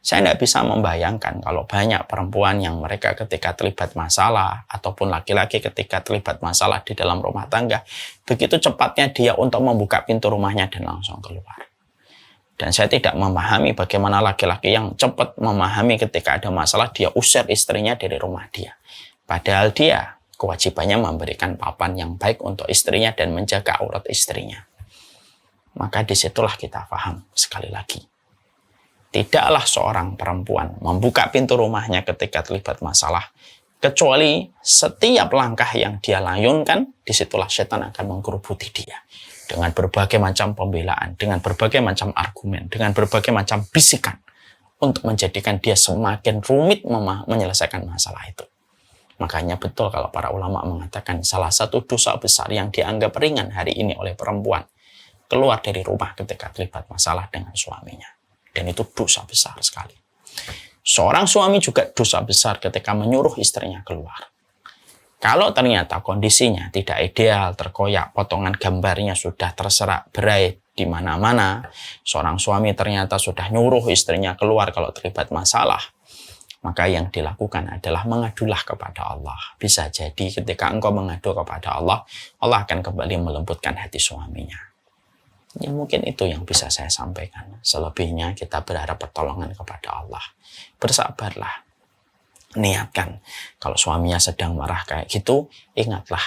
Saya tidak bisa membayangkan kalau banyak perempuan yang mereka ketika terlibat masalah, ataupun laki-laki ketika terlibat masalah di dalam rumah tangga, begitu cepatnya dia untuk membuka pintu rumahnya dan langsung keluar. Dan saya tidak memahami bagaimana laki-laki yang cepat memahami ketika ada masalah, dia usir istrinya dari rumah dia. Padahal dia kewajibannya memberikan papan yang baik untuk istrinya dan menjaga aurat istrinya. Maka disitulah kita paham sekali lagi. Tidaklah seorang perempuan membuka pintu rumahnya ketika terlibat masalah, kecuali setiap langkah yang dia layunkan, disitulah setan akan menggerubuti dia. Dengan berbagai macam pembelaan, dengan berbagai macam argumen, dengan berbagai macam bisikan, untuk menjadikan dia semakin rumit menyelesaikan masalah itu. Makanya betul kalau para ulama mengatakan salah satu dosa besar yang dianggap ringan hari ini oleh perempuan, keluar dari rumah ketika terlibat masalah dengan suaminya. Dan itu dosa besar sekali. Seorang suami juga dosa besar ketika menyuruh istrinya keluar. Kalau ternyata kondisinya tidak ideal, terkoyak, potongan gambarnya sudah terserak berai di mana-mana, seorang suami ternyata sudah nyuruh istrinya keluar kalau terlibat masalah, maka yang dilakukan adalah mengadulah kepada Allah. Bisa jadi ketika engkau mengadu kepada Allah, Allah akan kembali melembutkan hati suaminya. Ya mungkin itu yang bisa saya sampaikan. Selebihnya kita berharap pertolongan kepada Allah. Bersabarlah. Niatkan, kalau suaminya sedang marah kayak gitu, ingatlah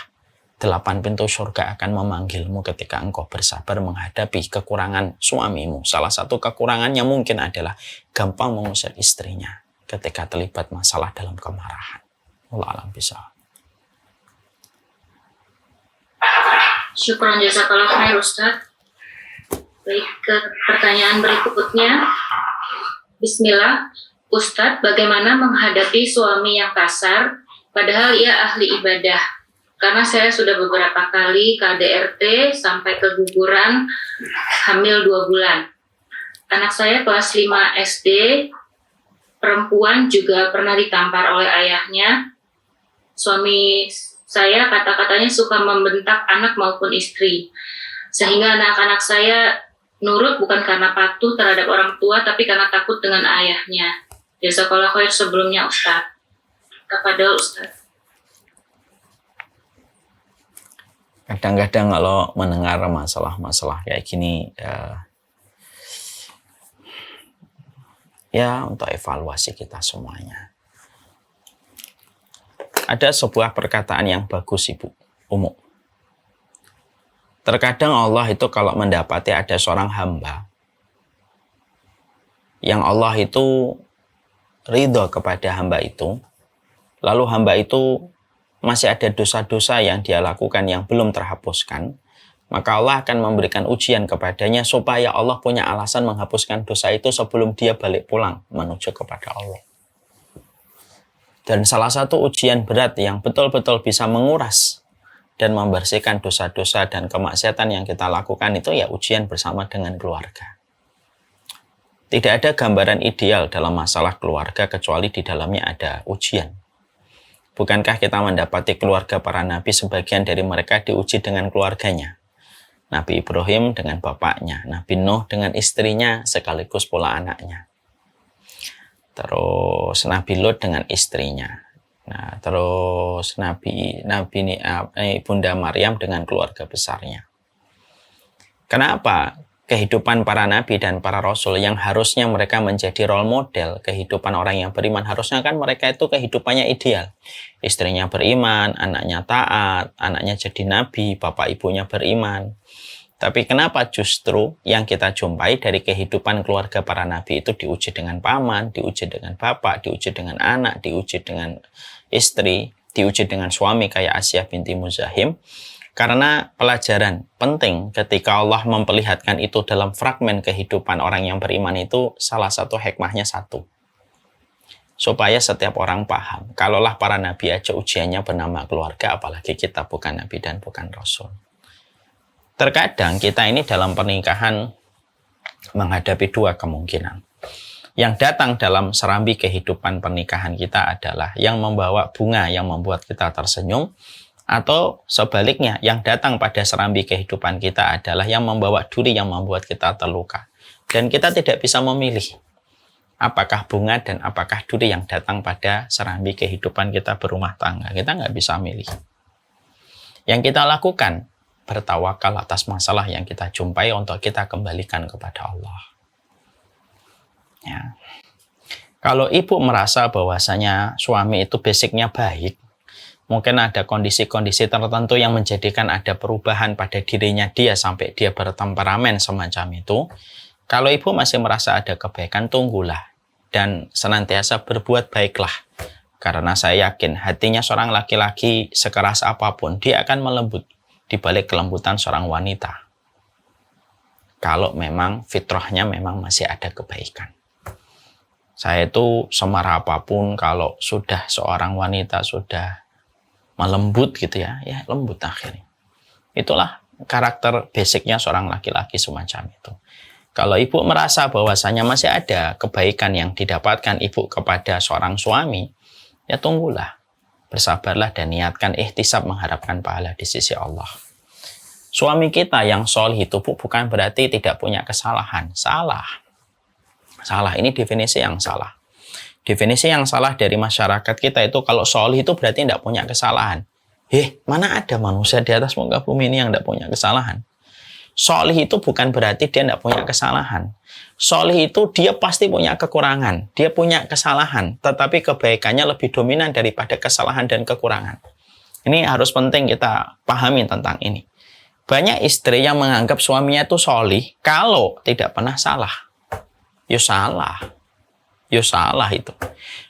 8 pintu surga akan memanggilmu ketika engkau bersabar menghadapi kekurangan suamimu. Salah satu kekurangannya mungkin adalah gampang mengusir istrinya ketika terlibat masalah dalam kemarahan. Wallahu a'lam bishawab. Syukran jazakallahu khair Ustaz. Baik, ke pertanyaan berikutnya. Bismillah. Ustadz, bagaimana menghadapi suami yang kasar, padahal ia ahli ibadah? Karena saya sudah beberapa kali KDRT sampai keguguran hamil 2 bulan. Anak saya kelas 5 SD, perempuan juga pernah ditampar oleh ayahnya. Suami saya kata-katanya suka membentak anak maupun istri. Sehingga anak-anak saya nurut bukan karena patuh terhadap orang tua, tapi karena takut dengan ayahnya. Jazakallahu khair sebelumnya Ustaz. Kepada Ustaz. Kadang-kadang kalau mendengar masalah-masalah kayak gini, ya untuk evaluasi kita semuanya. Ada sebuah perkataan yang bagus Ibu, Umu. Terkadang Allah itu kalau mendapati ada seorang hamba yang Allah itu ridho kepada hamba itu, lalu hamba itu masih ada dosa-dosa yang dia lakukan yang belum terhapuskan, maka Allah akan memberikan ujian kepadanya supaya Allah punya alasan menghapuskan dosa itu sebelum dia balik pulang menuju kepada Allah. Dan salah satu ujian berat yang betul-betul bisa menguras dan membersihkan dosa-dosa dan kemaksiatan yang kita lakukan itu ya ujian bersama dengan keluarga. Tidak ada gambaran ideal dalam masalah keluarga kecuali di dalamnya ada ujian. Bukankah kita mendapati keluarga para nabi sebagian dari mereka diuji dengan keluarganya? Nabi Ibrahim dengan bapaknya, Nabi Nuh dengan istrinya sekaligus pula anaknya. Terus Nabi Lut dengan istrinya. Nah, terus Bunda Maryam dengan keluarga besarnya. Kenapa? Kehidupan para nabi dan para rasul yang harusnya mereka menjadi role model kehidupan orang yang beriman, harusnya kan mereka itu kehidupannya ideal. Istrinya beriman, anaknya taat, anaknya jadi nabi, bapak ibunya beriman. Tapi kenapa justru yang kita jumpai dari kehidupan keluarga para nabi itu diuji dengan paman, diuji dengan bapak, diuji dengan anak, diuji dengan istri, diuji dengan suami kayak Asyah binti Muzahim? Karena pelajaran penting ketika Allah memperlihatkan itu dalam fragmen kehidupan orang yang beriman itu salah satu hikmahnya satu. Supaya setiap orang paham. Kalaulah para nabi aja ujiannya bernama keluarga, apalagi kita bukan nabi dan bukan rasul. Terkadang kita ini dalam pernikahan menghadapi 2 kemungkinan. Yang datang dalam serambi kehidupan pernikahan kita adalah yang membawa bunga yang membuat kita tersenyum, atau sebaliknya, yang datang pada serambi kehidupan kita adalah yang membawa duri yang membuat kita terluka. Dan kita tidak bisa memilih apakah bunga dan apakah duri yang datang pada serambi kehidupan kita berumah tangga. Kita nggak bisa milih. Yang kita lakukan, bertawakal atas masalah yang kita jumpai untuk kita kembalikan kepada Allah. Ya. Kalau ibu merasa bahwasanya suami itu basicnya baik, mungkin ada kondisi-kondisi tertentu yang menjadikan ada perubahan pada dirinya dia sampai dia bertemperamen semacam itu. Kalau ibu masih merasa ada kebaikan, tunggulah dan senantiasa berbuat baiklah. Karena saya yakin hatinya seorang laki-laki sekeras apapun, dia akan melembut di balik kelembutan seorang wanita. Kalau memang fitrahnya memang masih ada kebaikan. Saya itu semarah apapun kalau sudah seorang wanita sudah melembut gitu ya lembut akhirnya. Itulah karakter basicnya seorang laki-laki semacam itu. Kalau ibu merasa bahwasanya masih ada kebaikan yang didapatkan ibu kepada seorang suami, ya tunggulah, bersabarlah dan niatkan ihtisab mengharapkan pahala di sisi Allah. Suami kita yang solih itu bukan berarti tidak punya kesalahan. Salah. Ini definisi yang salah. Definisi yang salah dari masyarakat kita itu kalau solih itu berarti tidak punya kesalahan. Mana ada manusia di atas muka bumi ini yang tidak punya kesalahan? Solih itu bukan berarti dia tidak punya kesalahan. Solih itu dia pasti punya kekurangan. Dia punya kesalahan. Tetapi kebaikannya lebih dominan daripada kesalahan dan kekurangan. Ini harus penting kita pahami tentang ini. Banyak istri yang menganggap suaminya itu solih kalau tidak pernah salah. Ya salah itu.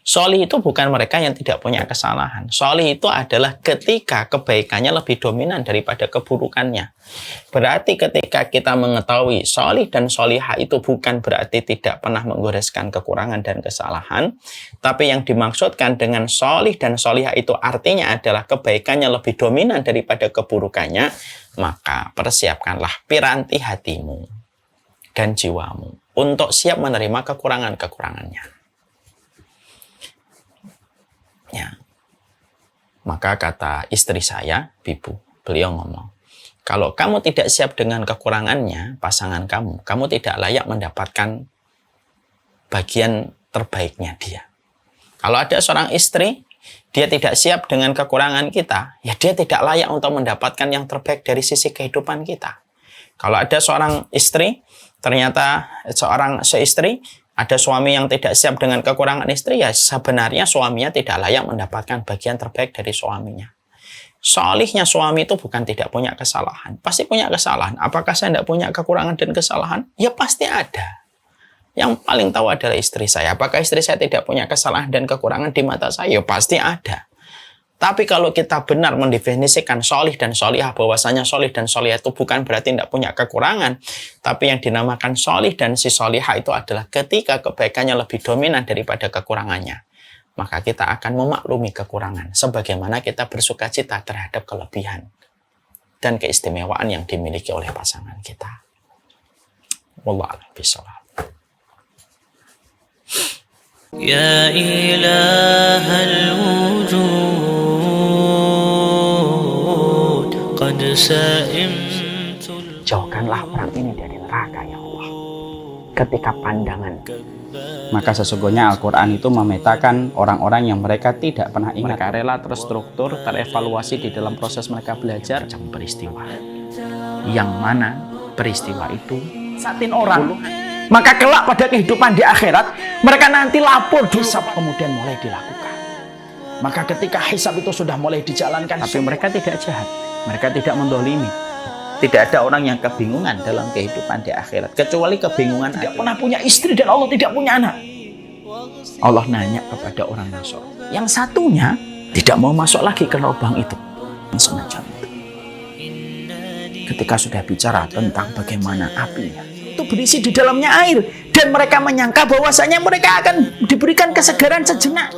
Solih itu bukan mereka yang tidak punya kesalahan. Solih itu adalah ketika kebaikannya lebih dominan daripada keburukannya. Berarti ketika kita mengetahui solih dan solihah itu bukan berarti tidak pernah menggoreskan kekurangan dan kesalahan. Tapi yang dimaksudkan dengan solih dan solihah itu artinya adalah kebaikannya lebih dominan daripada keburukannya. Maka persiapkanlah piranti hatimu dan jiwamu untuk siap menerima kekurangan-kekurangannya. Ya. Maka kata istri saya, Bibu, beliau ngomong, kalau kamu tidak siap dengan kekurangannya, pasangan kamu tidak layak mendapatkan bagian terbaiknya dia. Kalau ada seorang istri, dia tidak siap dengan kekurangan kita, ya dia tidak layak untuk mendapatkan yang terbaik dari sisi kehidupan kita. Kalau ada seorang istri, ternyata seistri, ada suami yang tidak siap dengan kekurangan istri, ya sebenarnya suaminya tidak layak mendapatkan bagian terbaik dari suaminya. Solihnya suami itu bukan tidak punya kesalahan. Pasti punya kesalahan. Apakah saya tidak punya kekurangan dan kesalahan? Ya pasti ada. Yang paling tahu adalah istri saya. Apakah istri saya tidak punya kesalahan dan kekurangan di mata saya? Ya pasti ada. Tapi kalau kita benar mendefinisikan solih dan solihah, bahwasanya solih dan solihah itu bukan berarti tidak punya kekurangan, tapi yang dinamakan solih dan si solihah itu adalah ketika kebaikannya lebih dominan daripada kekurangannya, maka kita akan memaklumi kekurangan, sebagaimana kita bersuka cita terhadap kelebihan dan keistimewaan yang dimiliki oleh pasangan kita. Wallahu a'lam bishawab. Ya ilahal wujud qad sa'imtul. Jauhkanlah orang ini dari neraka ya Allah. Ketika pandangan, maka sesungguhnya Al-Quran itu memetakan orang-orang yang mereka tidak pernah ingat. Mereka rela terstruktur, terevaluasi di dalam proses mereka belajar macam peristiwa. Yang mana peristiwa itu satin orang. Maka kelak pada kehidupan di akhirat, mereka nanti lapor hisab kemudian mulai dilakukan. Maka ketika hisab itu sudah mulai dijalankan, tapi mereka tidak jahat, mereka tidak mendolimi. Tidak ada orang yang kebingungan dalam kehidupan di akhirat, kecuali kebingungan tidak pernah punya istri dan Allah tidak punya anak. Allah nanya kepada orang Nasr, yang satunya tidak mau masuk lagi ke lubang itu, semacam itu. Ketika sudah bicara tentang bagaimana apinya itu berisi di dalamnya air, dan mereka menyangka bahwasanya mereka akan diberikan kesegaran sejenak.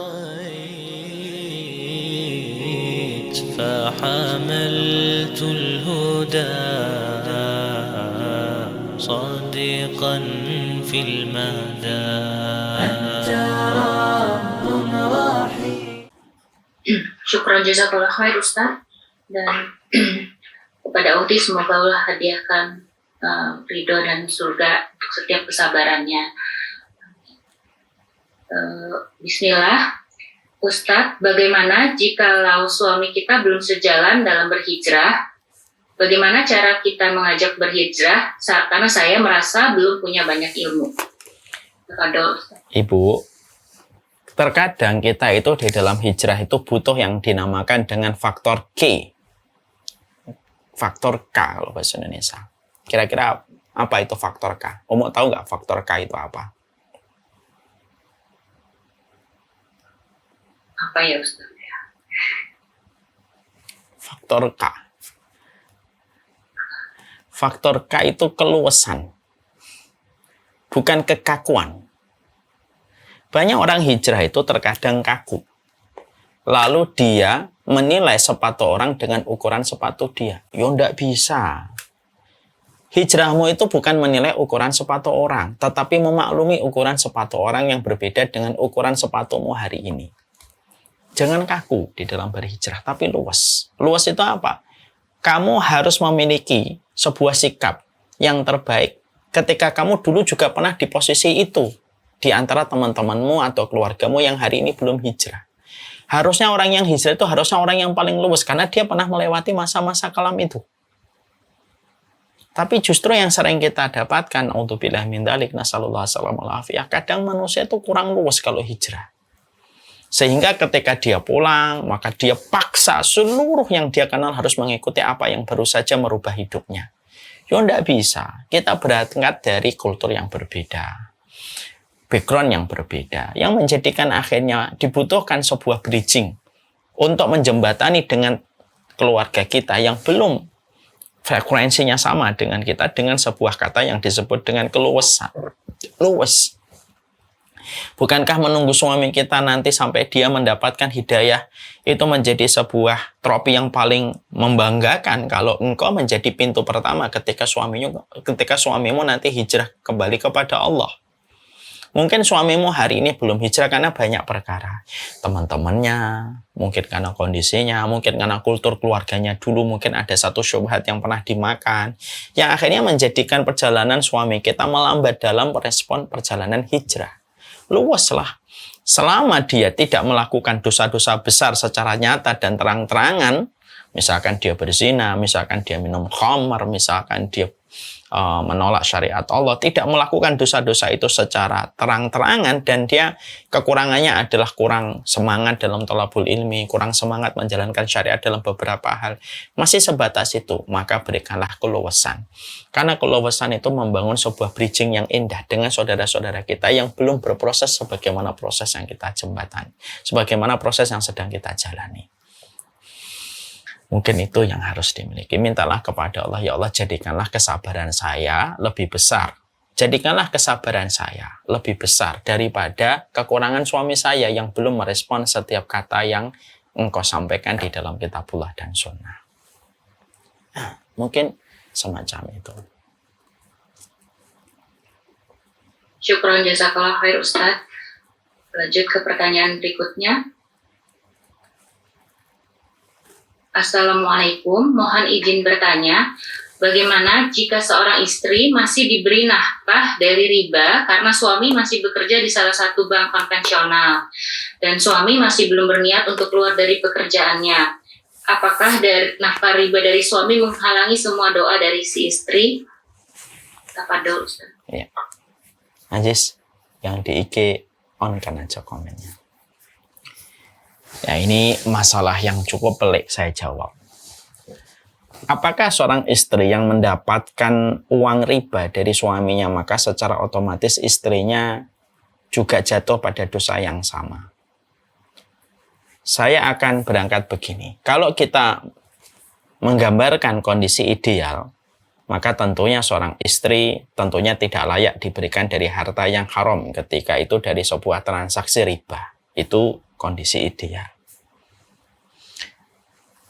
Fahamaltul huda sadiqan fil mada. Syukran jazakallah khair Ustaz, dan kepada Uti semoga Allah hadiahkan ridho dan surga untuk setiap kesabarannya. Bismillah. Ustadz, bagaimana jikalau suami kita belum sejalan dalam berhijrah? Bagaimana cara kita mengajak berhijrah? Karena saya merasa belum punya banyak ilmu. Ibu, terkadang kita itu di dalam hijrah itu butuh yang dinamakan dengan faktor K. Faktor K kalau bahasa Indonesia. Kira-kira apa itu faktor K? Umum tahu nggak faktor K itu apa? Apa ya Ustaz? Faktor K. Faktor K itu keluasan. Bukan kekakuan. Banyak orang hijrah itu terkadang kaku. Lalu dia menilai sepatu orang dengan ukuran sepatu dia. Ya ndak bisa. Hijrahmu itu bukan menilai ukuran sepatu orang, tetapi memaklumi ukuran sepatu orang yang berbeda dengan ukuran sepatumu hari ini. Jangan kaku di dalam berhijrah, tapi luas. Luas itu apa? Kamu harus memiliki sebuah sikap yang terbaik ketika kamu dulu juga pernah di posisi itu di antara teman-temanmu atau keluargamu yang hari ini belum hijrah. Harusnya orang yang hijrah itu harusnya orang yang paling luas karena dia pernah melewati masa-masa kelam itu. Tapi justru yang sering kita dapatkan, auzubillah min dzalik, nasallallahu alaihi wasallam, kadang manusia itu kurang luas kalau hijrah. Sehingga ketika dia pulang, maka dia paksa seluruh yang dia kenal harus mengikuti apa yang baru saja merubah hidupnya. Ya enggak bisa. Kita berangkat dari kultur yang berbeda, background yang berbeda, yang menjadikan akhirnya dibutuhkan sebuah bridging untuk menjembatani dengan keluarga kita yang belum frekuensinya sama dengan kita, dengan sebuah kata yang disebut dengan keluasan. Luas. Bukankah menunggu suami kita nanti sampai dia mendapatkan hidayah itu menjadi sebuah trofi yang paling membanggakan kalau engkau menjadi pintu pertama ketika suamimu nanti hijrah kembali kepada Allah. Mungkin suamimu hari ini belum hijrah karena banyak perkara. Teman-temannya, mungkin karena kondisinya, mungkin karena kultur keluarganya dulu, mungkin ada satu syubhat yang pernah dimakan, yang akhirnya menjadikan perjalanan suami kita melambat dalam respon perjalanan hijrah. Luaslah. Selama dia tidak melakukan dosa-dosa besar secara nyata dan terang-terangan, misalkan dia berzina, misalkan dia minum khamar, misalkan dia menolak syariat Allah, tidak melakukan dosa-dosa itu secara terang-terangan, dan dia kekurangannya adalah kurang semangat dalam thalabul ilmi, kurang semangat menjalankan syariat dalam beberapa hal, masih sebatas itu, maka berikanlah keluasan. Karena keluasan itu membangun sebuah bridging yang indah dengan saudara-saudara kita yang belum berproses sebagaimana proses yang kita jembatani, sebagaimana proses yang sedang kita jalani. Mungkin itu yang harus dimiliki. Mintalah kepada Allah, ya Allah, jadikanlah kesabaran saya lebih besar. Jadikanlah kesabaran saya lebih besar daripada kekurangan suami saya yang belum merespon setiap kata yang engkau sampaikan di dalam kitabullah dan sunnah. Nah, mungkin semacam itu. Syukron jazakallah khair Ustaz. Lanjut ke pertanyaan berikutnya. Assalamualaikum, mohon izin bertanya, bagaimana jika seorang istri masih diberi nafkah dari riba karena suami masih bekerja di salah satu bank konvensional dan suami masih belum berniat untuk keluar dari pekerjaannya? Apakah dari nafkah riba dari suami menghalangi semua doa dari si istri? Tafadhol Ustaz. Ya. Najis, yang di IG on kan aja komennya. Ya, ini masalah yang cukup pelik saya jawab. Apakah seorang istri yang mendapatkan uang riba dari suaminya, maka secara otomatis istrinya juga jatuh pada dosa yang sama? Saya akan berangkat begini. Kalau kita menggambarkan kondisi ideal, maka tentunya seorang istri tentunya tidak layak diberikan dari harta yang haram ketika itu dari sebuah transaksi riba. Itu kondisi ideal.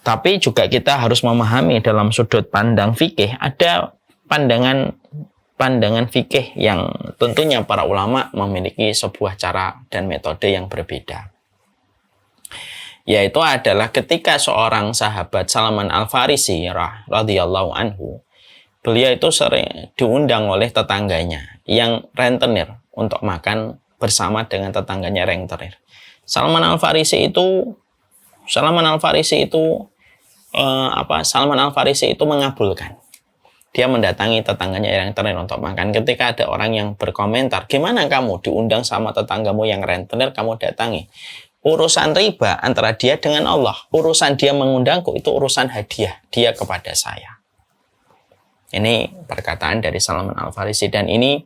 Tapi juga kita harus memahami dalam sudut pandang fikih, ada pandangan fikih yang tentunya para ulama memiliki sebuah cara dan metode yang berbeda. Yaitu adalah ketika seorang sahabat Salman Al-Farisi radhiyallahu anhu, beliau itu sering diundang oleh tetangganya yang rentenir untuk makan bersama dengan tetangganya rentenir. Salman Al-Farisi itu mengabulkan. Dia mendatangi tetangganya yang rentenir untuk makan. Ketika ada orang yang berkomentar, gimana kamu diundang sama tetanggamu yang rentenir, kamu datangi? Urusan riba antara dia dengan Allah. Urusan dia mengundangku itu urusan hadiah dia kepada saya. Ini perkataan dari Salman Al-Farisi, dan ini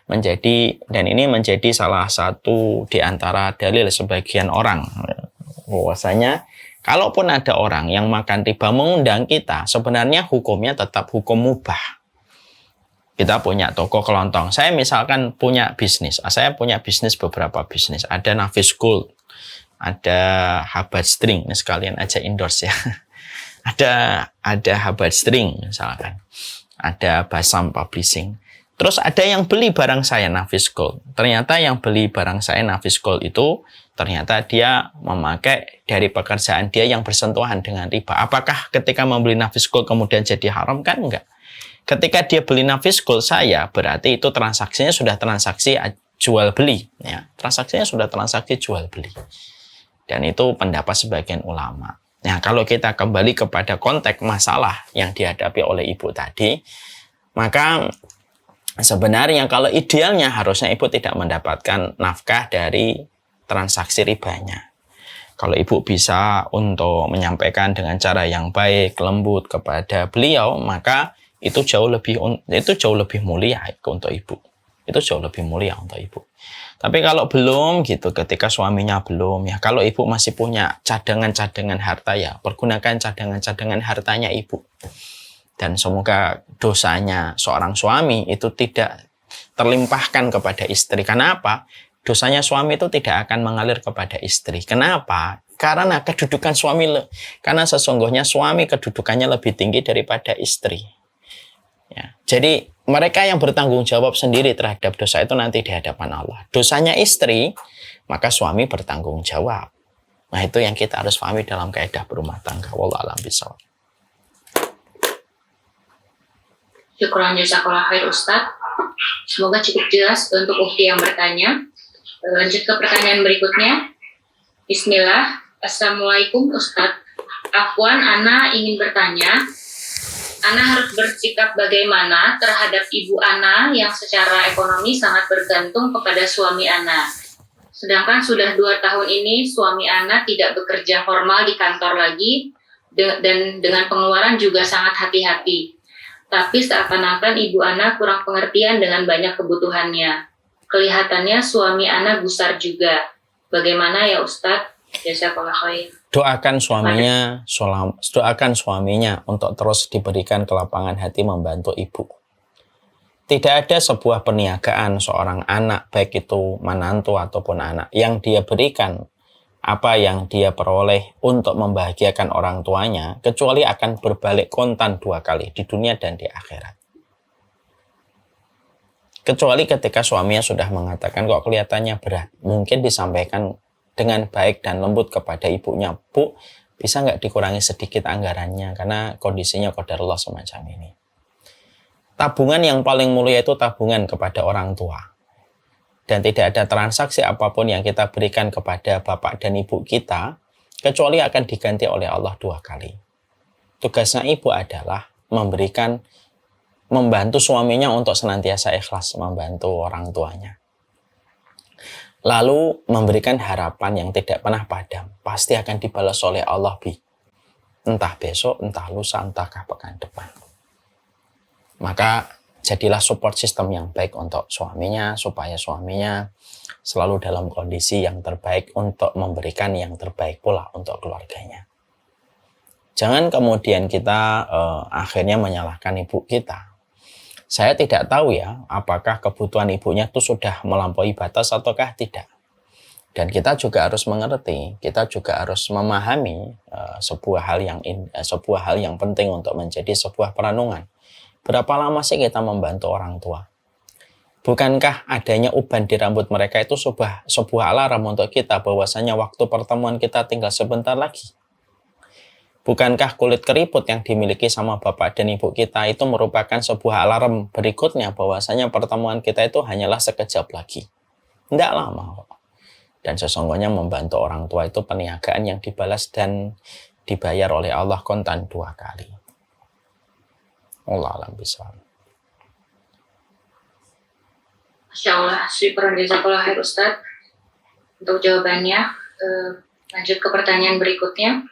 menjadi salah satu di antara dalil sebagian orang bahwasanya kalaupun ada orang yang makan riba mengundang kita, sebenarnya hukumnya tetap hukum mubah. Kita punya toko kelontong. Saya misalkan punya bisnis. Saya punya bisnis, beberapa bisnis. Ada Nafis Gold, ada Habat String. Ini sekalian aja endorse ya. ada Habat String misalkan. Ada Basam Publishing. Terus ada yang beli barang saya Nafis Gold. Ternyata yang beli barang saya Nafis Gold itu ternyata dia memakai dari pekerjaan dia yang bersentuhan dengan riba. Apakah ketika membeli Nafis Gold kemudian jadi haram? Kan enggak. Ketika dia beli Nafis Gold saya, berarti itu transaksinya sudah transaksi jual beli. Ya. Transaksinya sudah transaksi jual beli. Dan itu pendapat sebagian ulama. Nah, kalau kita kembali kepada konteks masalah yang dihadapi oleh ibu tadi, maka sebenarnya kalau idealnya harusnya ibu tidak mendapatkan nafkah dari transaksi ribanya. Kalau ibu bisa untuk menyampaikan dengan cara yang baik, lembut kepada beliau, maka itu jauh lebih mulia untuk ibu. Itu jauh lebih mulia untuk ibu. Tapi kalau belum gitu, ketika suaminya belum, ya kalau ibu masih punya cadangan-cadangan harta, ya pergunakan cadangan-cadangan hartanya ibu. Dan semoga dosanya seorang suami itu tidak terlimpahkan kepada istri. Kenapa? Dosanya suami itu tidak akan mengalir kepada istri. Kenapa? Karena kedudukan suami, karena sesungguhnya suami kedudukannya lebih tinggi daripada istri. Ya. Jadi mereka yang bertanggung jawab sendiri terhadap dosa itu nanti di hadapan Allah. Dosanya istri, maka suami bertanggung jawab. Nah itu yang kita harus pahami dalam kaidah berumah tangga. Wallahu a'lam bishawab. Syukran jazakallah khair Ustaz. Semoga cukup jelas untuk ukti yang bertanya. Lanjut ke pertanyaan berikutnya. Bismillah. Assalamualaikum Ustaz. Afwan, Ana ingin bertanya. Ana harus bersikap bagaimana terhadap ibu Ana yang secara ekonomi sangat bergantung kepada suami Ana. Sedangkan sudah 2 tahun ini suami Ana tidak bekerja formal di kantor lagi dan dengan pengeluaran juga sangat hati-hati. Tapi seakan-akan ibu Ana kurang pengertian dengan banyak kebutuhannya. Kelihatannya suami Ana gusar juga. Bagaimana ya Ustadz? Jazakallah khair. Doakan suaminya untuk terus diberikan kelapangan hati membantu ibu. Tidak ada sebuah perniagaan seorang anak, baik itu menantu ataupun anak, yang dia berikan apa yang dia peroleh untuk membahagiakan orang tuanya, kecuali akan berbalik kontan 2 kali, di dunia dan di akhirat. Kecuali ketika suaminya sudah mengatakan kok kelihatannya berat, mungkin disampaikan dengan baik dan lembut kepada ibunya, Bu, bisa nggak dikurangi sedikit anggarannya karena kondisinya qadarullah semacam ini. Tabungan yang paling mulia itu tabungan kepada orang tua. Dan tidak ada transaksi apapun yang kita berikan kepada bapak dan ibu kita, kecuali akan diganti oleh Allah 2 kali. Tugasnya ibu adalah membantu suaminya untuk senantiasa ikhlas membantu orang tuanya. Lalu memberikan harapan yang tidak pernah padam. Pasti akan dibalas oleh Allah, entah besok, entah lusa, entahkah pekan depan. Maka jadilah support system yang baik untuk suaminya, supaya suaminya selalu dalam kondisi yang terbaik untuk memberikan yang terbaik pula untuk keluarganya. Jangan kemudian kita akhirnya menyalahkan ibu kita. Saya tidak tahu ya, apakah kebutuhan ibunya itu sudah melampaui batas ataukah tidak. Dan kita juga harus mengerti, kita juga harus memahami sebuah hal yang penting untuk menjadi sebuah perenungan. Berapa lama sih kita membantu orang tua? Bukankah adanya uban di rambut mereka itu sebuah alarm untuk kita bahwasanya waktu pertemuan kita tinggal sebentar lagi? Bukankah kulit keriput yang dimiliki sama bapak dan ibu kita itu merupakan sebuah alarm berikutnya bahwasanya pertemuan kita itu hanyalah sekejap lagi? Tidak lama kok. Dan sesungguhnya membantu orang tua itu perniagaan yang dibalas dan dibayar oleh Allah kontan 2 kali. Allah alam bishawab. Masya Allah, syukur jazakallah khair Ustaz untuk jawabannya. Lanjut ke pertanyaan berikutnya.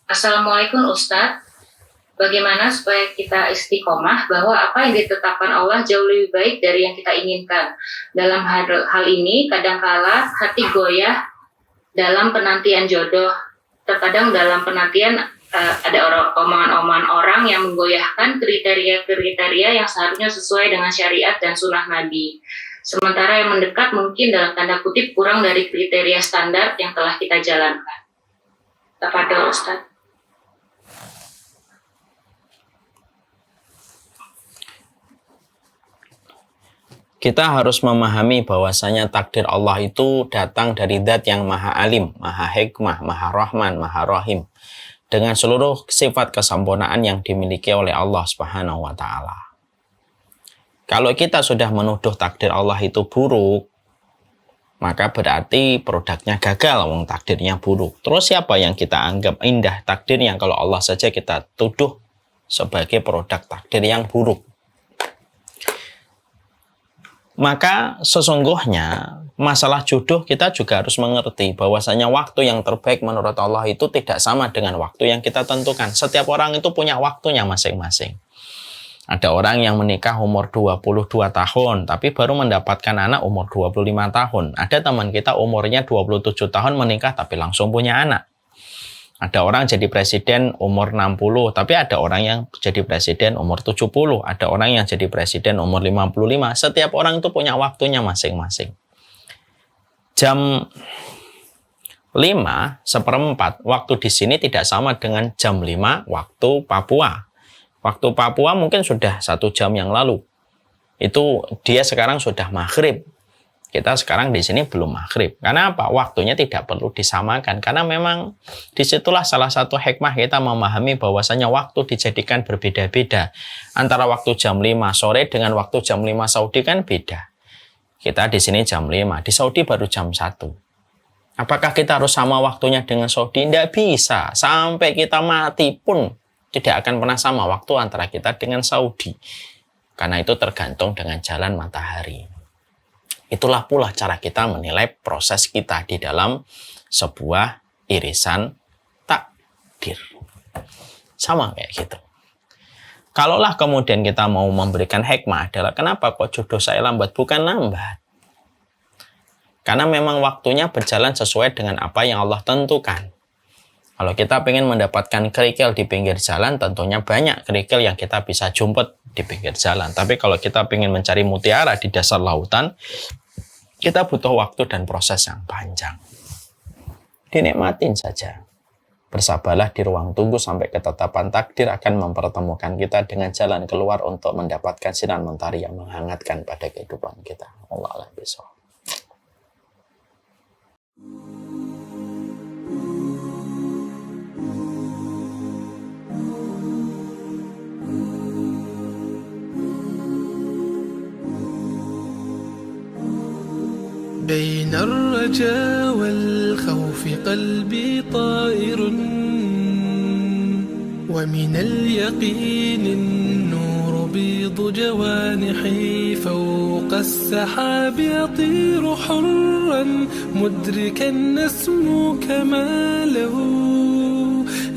Assalamualaikum Ustaz. Bagaimana supaya kita istiqomah bahwa apa yang ditetapkan Allah jauh lebih baik dari yang kita inginkan? Dalam hal ini kadangkala hati goyah dalam penantian jodoh. Terkadang dalam penantian ada omongan-omongan orang yang menggoyahkan kriteria-kriteria yang seharusnya sesuai dengan syariat dan sunnah Nabi. Sementara yang mendekat mungkin dalam tanda kutip kurang dari kriteria standar yang telah kita jalankan. Tafadhol Ustaz. Kita harus memahami bahwasanya takdir Allah itu datang dari Zat yang Maha Alim, Maha Hikmah, Maha Rahman, Maha Rahim, dengan seluruh sifat kesempurnaan yang dimiliki oleh Allah Subhanahu wa taala. Kalau kita sudah menuduh takdir Allah itu buruk, maka berarti produknya gagal, wong takdirnya buruk. Terus siapa yang kita anggap indah takdirnya kalau Allah saja kita tuduh sebagai produk takdir yang buruk? Maka sesungguhnya masalah jodoh kita juga harus mengerti bahwasanya waktu yang terbaik menurut Allah itu tidak sama dengan waktu yang kita tentukan. Setiap orang itu punya waktunya masing-masing. Ada orang yang menikah umur 22 tahun tapi baru mendapatkan anak umur 25 tahun. Ada teman kita umurnya 27 tahun menikah tapi langsung punya anak. Ada orang jadi presiden umur 60, tapi ada orang yang jadi presiden umur 70. Ada orang yang jadi presiden umur 55. Setiap orang itu punya waktunya masing-masing. Jam 5:04 waktu di sini tidak sama dengan jam 5 waktu Papua. Waktu Papua mungkin sudah 1 jam yang lalu. Itu dia sekarang sudah maghrib. Kita sekarang di sini belum maghrib. Karena apa? Waktunya tidak perlu disamakan. Karena memang disitulah salah satu hikmah kita memahami bahwasanya waktu dijadikan berbeda-beda. Antara waktu jam 5 sore dengan waktu jam 5 Saudi kan beda. Kita di sini jam 5, di Saudi baru jam 1. Apakah kita harus sama waktunya dengan Saudi? Tidak bisa. Sampai kita mati pun tidak akan pernah sama waktu antara kita dengan Saudi. Karena itu tergantung dengan jalan matahari. Itulah pula cara kita menilai proses kita di dalam sebuah irisan takdir. Sama kayak gitu. Kalaulah kemudian kita mau memberikan hikmah adalah kenapa kok jodoh saya lambat? Bukan lambat. Karena memang waktunya berjalan sesuai dengan apa yang Allah tentukan. Kalau kita ingin mendapatkan kerikil di pinggir jalan, tentunya banyak kerikil yang kita bisa jumpat di pinggir jalan. Tapi kalau kita ingin mencari mutiara di dasar lautan, kita butuh waktu dan proses yang panjang. Dinikmatin saja. Bersabarlah di ruang tunggu sampai ketetapan takdir akan mempertemukan kita dengan jalan keluar untuk mendapatkan sinar mentari yang menghangatkan pada kehidupan kita. Allah a'lam bishawab. بين الرجا والخوف قلبي طائر ومن اليقين النور بيض جوانحي فوق السحاب يطير حرا مدركا نسمو كماله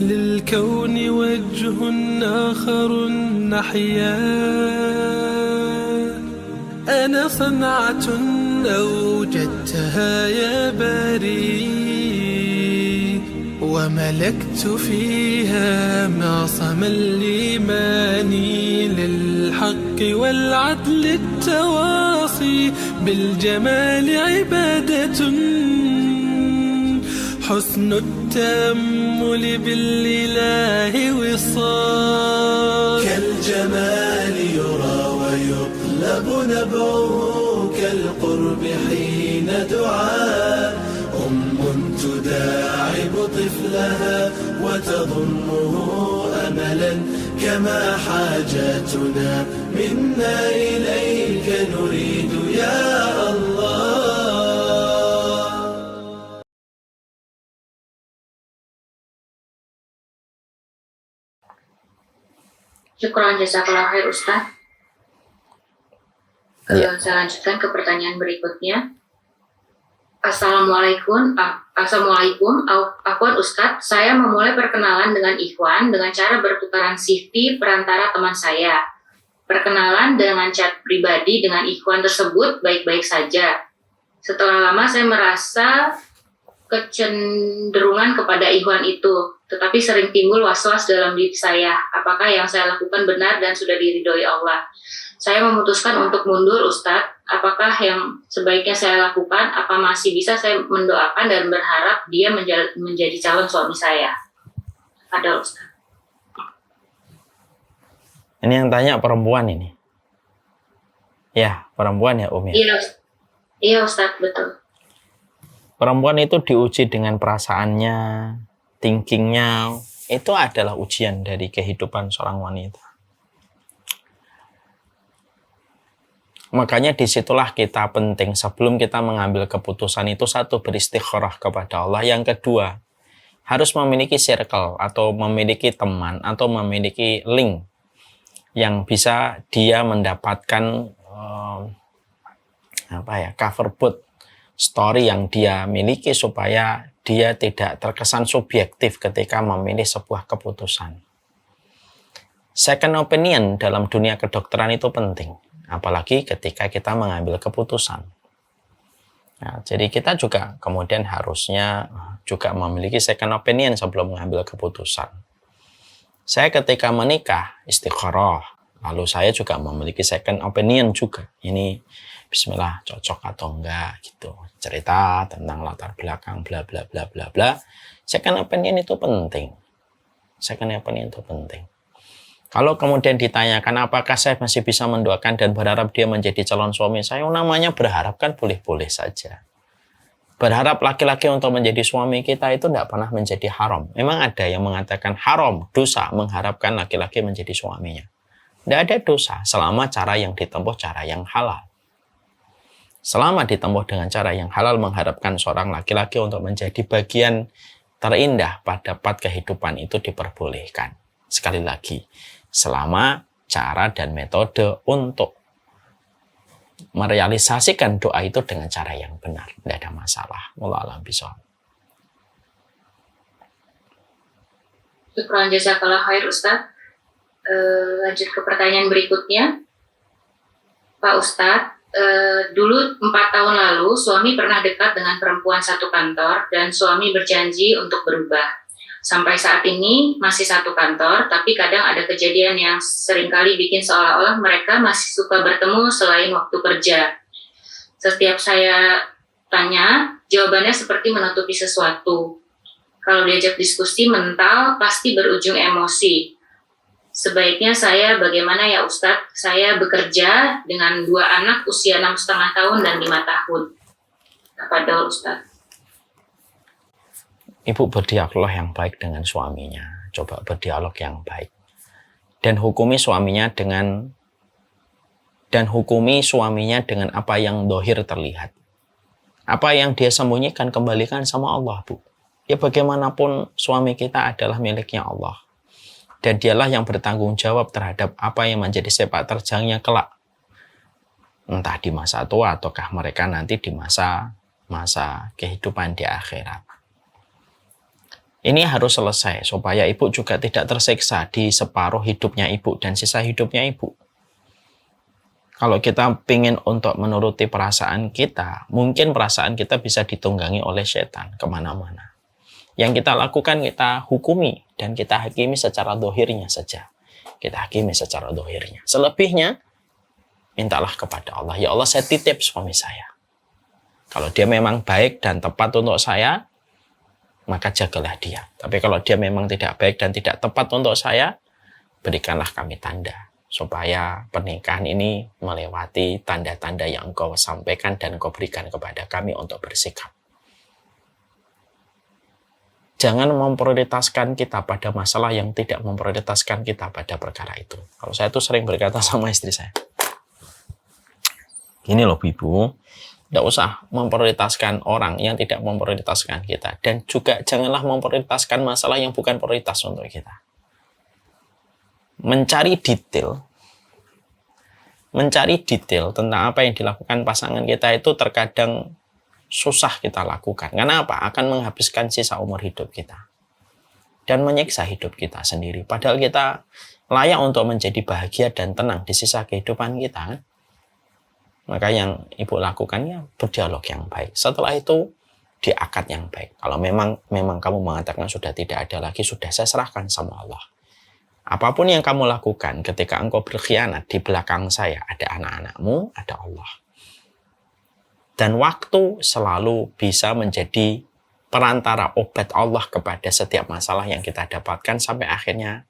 للكون وجه آخر نحيا أنا صنعة أوجدتها يا باري وملكت فيها معصم الإيمان للحق والعدل التواصي بالجمال عبادة حسن التأمل بالإله وصال كالجمال يرى ويطلب نبعه كالقرب حين دعاء تداعب طفلها وتظنه أملا كما حاجاتنا منا إليك نريد يا الله. Syukran jazakallahu khair Ustaz. Ya. Saya lanjutkan ke pertanyaan berikutnya. Assalamualaikum, Afwan Ustadz, saya memulai perkenalan dengan Ikhwan dengan cara bertukaran CV perantara teman saya. Perkenalan dengan chat pribadi dengan Ikhwan tersebut baik-baik saja. Setelah lama saya merasa kecenderungan kepada Ikhwan itu. tetapi sering timbul was-was dalam diri saya. Apakah yang saya lakukan benar dan sudah diridhoi Allah? Saya memutuskan untuk mundur, Ustadz. Apakah yang sebaiknya saya lakukan? Apa masih bisa saya mendoakan dan berharap dia menjadi calon suami saya? Ada, Ustadz. Ini yang tanya perempuan ini. Ya, perempuan ya, Umi. Iya, Ustadz, betul. Perempuan itu diuji dengan perasaannya, thinkingnya. Itu adalah ujian dari kehidupan seorang wanita. Makanya disitulah kita penting sebelum kita mengambil keputusan itu, satu, beristikharah kepada Allah. Yang kedua, harus memiliki circle atau memiliki teman atau memiliki link yang bisa dia mendapatkan cover boot story yang dia miliki supaya dia tidak terkesan subjektif ketika memilih sebuah keputusan. Second opinion dalam dunia kedokteran itu penting. Apalagi ketika kita mengambil keputusan. Nah, jadi kita juga kemudian harusnya juga memiliki second opinion sebelum mengambil keputusan. Saya ketika menikah istikharah, lalu saya juga memiliki second opinion juga. Ini bismillah cocok atau enggak gitu. Cerita tentang latar belakang bla bla bla bla bla. Second opinion itu penting. Second opinion itu penting. Kalau kemudian ditanyakan apakah saya masih bisa mendoakan dan berharap dia menjadi calon suami saya, namanya berharap kan boleh-boleh saja. Berharap laki-laki untuk menjadi suami kita itu tidak pernah menjadi haram. Memang ada yang mengatakan haram, dosa mengharapkan laki-laki menjadi suaminya. Tidak ada dosa selama cara yang ditempuh cara yang halal. Selama ditempuh dengan cara yang halal mengharapkan seorang laki-laki untuk menjadi bagian terindah pada part kehidupan itu diperbolehkan. Sekali lagi, selama cara dan metode untuk merealisasikan doa itu dengan cara yang benar, tidak ada masalah. Wallahu a'lam bishawab. Syukran jazakallah khair, Ustadz. Lanjut ke pertanyaan berikutnya. Pak Ustadz, dulu 4 tahun lalu suami pernah dekat dengan perempuan satu kantor dan suami berjanji untuk berubah. Sampai saat ini masih satu kantor, tapi kadang ada kejadian yang seringkali bikin seolah-olah mereka masih suka bertemu selain waktu kerja. Setiap saya tanya, jawabannya seperti menutupi sesuatu. Kalau diajak diskusi mental, pasti berujung emosi. Sebaiknya saya bagaimana ya Ustadz? Saya bekerja dengan 2 anak usia 6,5 tahun dan 5 tahun. Kepada Ustadz. Ibu berdialog yang baik dengan suaminya. Coba berdialog yang baik. Dan hukumi suaminya dengan apa yang dohir terlihat. Apa yang dia sembunyikan kembalikan sama Allah, Bu. Ya bagaimanapun suami kita adalah miliknya Allah. Dan dialah yang bertanggung jawab terhadap apa yang menjadi sepak terjangnya kelak. Entah di masa tua ataukah mereka nanti di masa kehidupan di akhirat. Ini harus selesai supaya ibu juga tidak tersiksa di separuh hidupnya ibu dan sisa hidupnya ibu. Kalau kita ingin untuk menuruti perasaan kita, mungkin perasaan kita bisa ditunggangi oleh setan kemana-mana. Yang kita lakukan kita hukumi dan kita hakimi secara dohirnya saja. Kita hakimi secara dohirnya. Selebihnya, mintalah kepada Allah. Ya Allah, saya titip suami saya. Kalau dia memang baik dan tepat untuk saya, maka jagalah dia. Tapi kalau dia memang tidak baik dan tidak tepat untuk saya, berikanlah kami tanda. Supaya pernikahan ini melewati tanda-tanda yang engkau sampaikan dan engkau berikan kepada kami untuk bersikap. Jangan memprioritaskan kita pada masalah yang tidak memprioritaskan kita pada perkara itu. Kalau saya tuh sering berkata sama istri saya, gini loh Ibu, tidak usah memprioritaskan orang yang tidak memprioritaskan kita. Dan juga janganlah memprioritaskan masalah yang bukan prioritas untuk kita. Mencari detail tentang apa yang dilakukan pasangan kita itu terkadang susah kita lakukan. Karena apa? Akan menghabiskan sisa umur hidup kita. Dan menyiksa hidup kita sendiri. Padahal kita layak untuk menjadi bahagia dan tenang di sisa kehidupan kita, kan? Maka yang ibu lakukan ya berdialog yang baik. Setelah itu di akad yang baik. Kalau memang kamu mengatakan sudah tidak ada lagi, sudah saya serahkan sama Allah. Apapun yang kamu lakukan ketika engkau berkhianat, di belakang saya ada anak-anakmu, ada Allah. Dan waktu selalu bisa menjadi perantara obat Allah kepada setiap masalah yang kita dapatkan, sampai akhirnya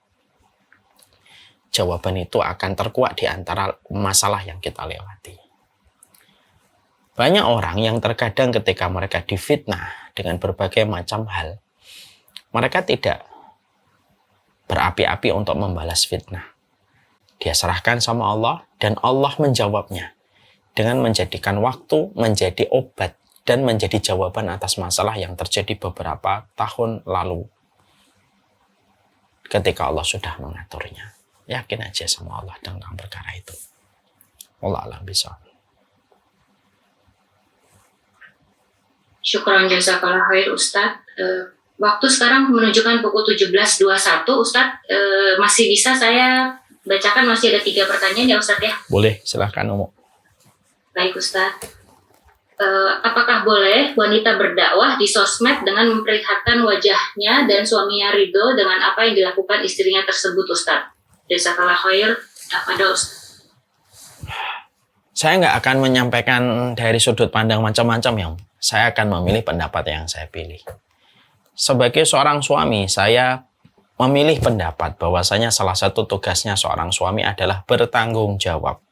jawaban itu akan terkuak di antara masalah yang kita lewati. Banyak orang yang terkadang ketika mereka difitnah dengan berbagai macam hal, mereka tidak berapi-api untuk membalas fitnah. Dia serahkan sama Allah dan Allah menjawabnya dengan menjadikan waktu menjadi obat dan menjadi jawaban atas masalah yang terjadi beberapa tahun lalu ketika Allah sudah mengaturnya. Yakin aja sama Allah tentang perkara itu. Wallahu a'lam bishawab. Syukran jazakallah khair Ustadz. Waktu sekarang menunjukkan pukul 17.21 Ustadz. Masih bisa saya bacakan, masih ada 3 pertanyaan ya Ustadz ya? Boleh, silahkan Umu. Baik Ustadz. Apakah boleh wanita berdakwah di sosmed dengan memperlihatkan wajahnya dan suaminya ridho dengan apa yang dilakukan istrinya tersebut Ustadz? Jazakallah khair. Kepada Ustadz. Saya nggak akan menyampaikan dari sudut pandang macam-macam yang saya akan memilih pendapat yang saya pilih. Sebagai seorang suami, saya memilih pendapat bahwasanya salah satu tugasnya seorang suami adalah bertanggung jawab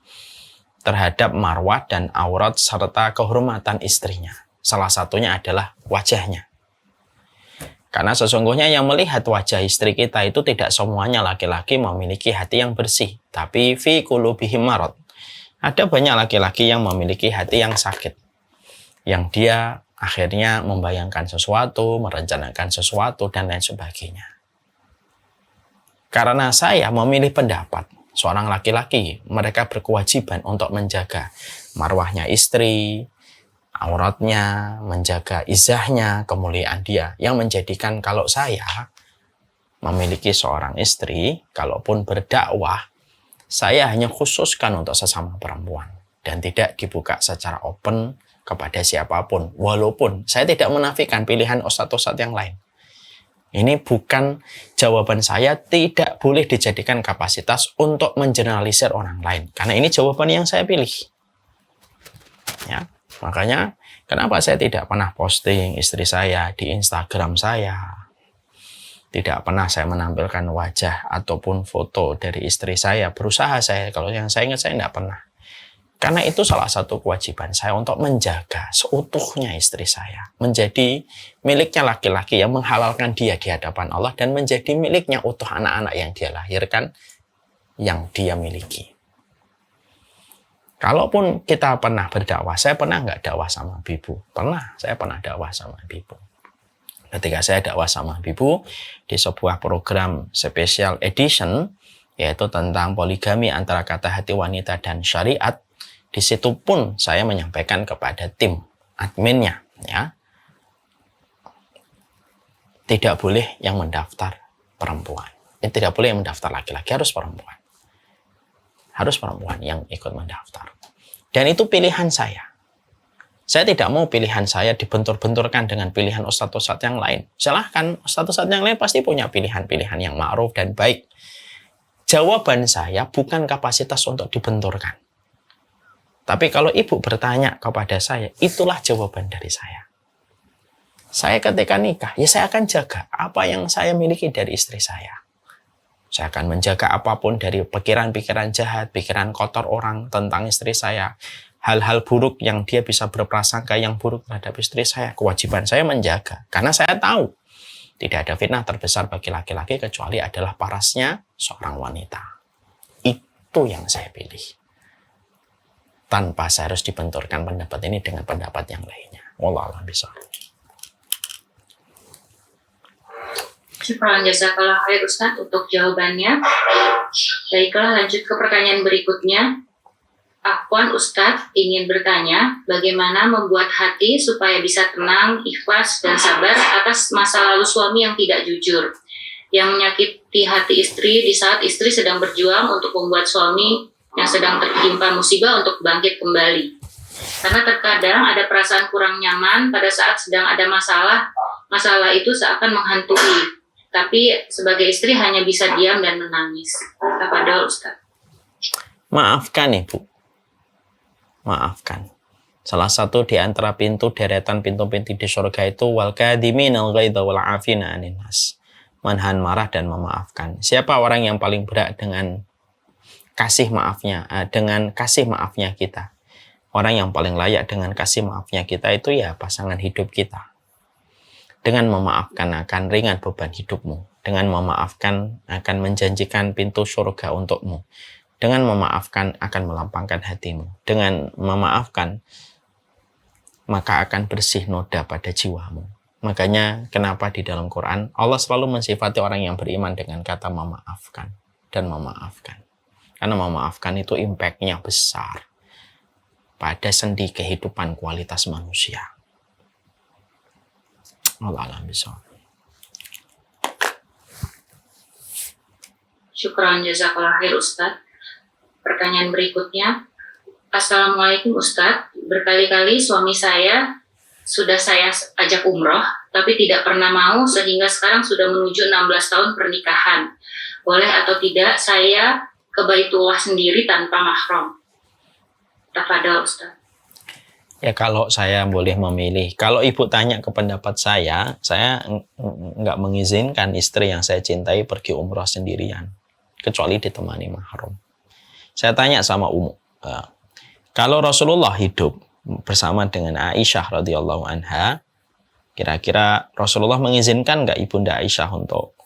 terhadap marwah dan aurat serta kehormatan istrinya. Salah satunya adalah wajahnya. Karena sesungguhnya yang melihat wajah istri kita itu tidak semuanya laki-laki memiliki hati yang bersih, tapi fi qulubihim marad. Ada banyak laki-laki yang memiliki hati yang sakit, yang dia akhirnya membayangkan sesuatu, merencanakan sesuatu, dan lain sebagainya. Karena saya memilih pendapat, seorang laki-laki, mereka berkewajiban untuk menjaga marwahnya istri, auratnya, menjaga izahnya, kemuliaan dia, yang menjadikan kalau saya memiliki seorang istri, kalaupun berdakwah, saya hanya khususkan untuk sesama perempuan dan tidak dibuka secara open kepada siapapun. Walaupun saya tidak menafikan pilihan ustadz-ustadz yang lain. Ini bukan jawaban saya, tidak boleh dijadikan kapasitas untuk mengeneralisir orang lain. Karena ini jawaban yang saya pilih. Ya, makanya kenapa saya tidak pernah posting istri saya di Instagram saya. Tidak pernah saya menampilkan wajah ataupun foto dari istri saya. Berusaha saya, kalau yang saya ingat saya tidak pernah. Karena itu salah satu kewajiban saya untuk menjaga seutuhnya istri saya. Menjadi miliknya laki-laki yang menghalalkan dia di hadapan Allah dan menjadi miliknya utuh anak-anak yang dia lahirkan, yang dia miliki. Kalaupun kita pernah berdakwah, saya pernah nggak dakwah sama Bibu? Pernah, saya pernah dakwah sama Bibu. Ketika saya dakwah sama Bibu di sebuah program special edition, yaitu tentang poligami antara kata hati wanita dan syariat, di situ pun saya menyampaikan kepada tim adminnya, ya, tidak boleh yang mendaftar perempuan, tidak boleh yang mendaftar laki-laki, harus perempuan, yang ikut mendaftar. Dan itu pilihan saya. Saya tidak mau pilihan saya dibentur-benturkan dengan pilihan ustadz-ustadz yang lain. Silahkan, ustadz-ustadz yang lain pasti punya pilihan-pilihan yang ma'ruf dan baik. Jawaban saya bukan kapasitas untuk dibenturkan. Tapi kalau ibu bertanya kepada saya, itulah jawaban dari saya. Saya ketika nikah, ya saya akan jaga apa yang saya miliki dari istri saya. Saya akan menjaga apapun dari pikiran-pikiran jahat, pikiran kotor orang tentang istri saya. Hal-hal buruk yang dia bisa berprasangka yang buruk terhadap istri saya, kewajiban saya menjaga. Karena saya tahu tidak ada fitnah terbesar bagi laki-laki kecuali adalah parasnya seorang wanita. Itu yang saya pilih. Tanpa saya harus dibenturkan pendapat ini dengan pendapat yang lainnya. Wallahu a'lam bishawab. Syukran jazakallah khair Ustaz untuk jawabannya. Baiklah, lanjut ke pertanyaan berikutnya. Afwan Ustadz ingin bertanya, bagaimana membuat hati supaya bisa tenang, ikhlas, dan sabar atas masa lalu suami yang tidak jujur, yang menyakiti hati istri di saat istri sedang berjuang untuk membuat suami yang sedang tertimpa musibah untuk bangkit kembali. Karena terkadang ada perasaan kurang nyaman pada saat sedang ada masalah. Masalah itu seakan menghantui. Tapi sebagai istri hanya bisa diam dan menangis. Tafadhol Ustaz. Maafkan Ibu. Maafkan. Salah satu di antara deretan pintu-pintu di surga itu wal kadhiminal ghaidha wal 'afina 'anil nas. Menahan marah dan memaafkan. Siapa orang yang paling berat dengan kasih maafnya, dengan kasih maafnya kita? Orang yang paling layak dengan kasih maafnya kita itu ya pasangan hidup kita. Dengan memaafkan akan ringan beban hidupmu. Dengan memaafkan akan menjanjikan pintu surga untukmu. Dengan memaafkan akan melampangkan hatimu. Dengan memaafkan maka akan bersih noda pada jiwamu. Makanya kenapa di dalam Quran Allah selalu mensifati orang yang beriman dengan kata memaafkan dan memaafkan. Karena memaafkan itu impact-nya besar pada sendi kehidupan kualitas manusia. Allah alam bisawab. Syukran jazakallah khair Ustaz. Pertanyaan berikutnya. Assalamualaikum Ustaz. Berkali-kali suami saya sudah saya ajak umroh, tapi tidak pernah mau sehingga sekarang sudah menuju 16 tahun pernikahan. Boleh atau tidak saya ke Baitullah sendiri tanpa mahram? Tafadhol Ustaz. Ya kalau saya boleh memilih, kalau ibu tanya ke pendapat saya nggak mengizinkan istri yang saya cintai pergi umroh sendirian, kecuali ditemani mahram. Saya tanya sama Umu, kalau Rasulullah hidup bersama dengan Aisyah radhiyallahu anha, kira-kira Rasulullah mengizinkan nggak ibunda Aisyah untuk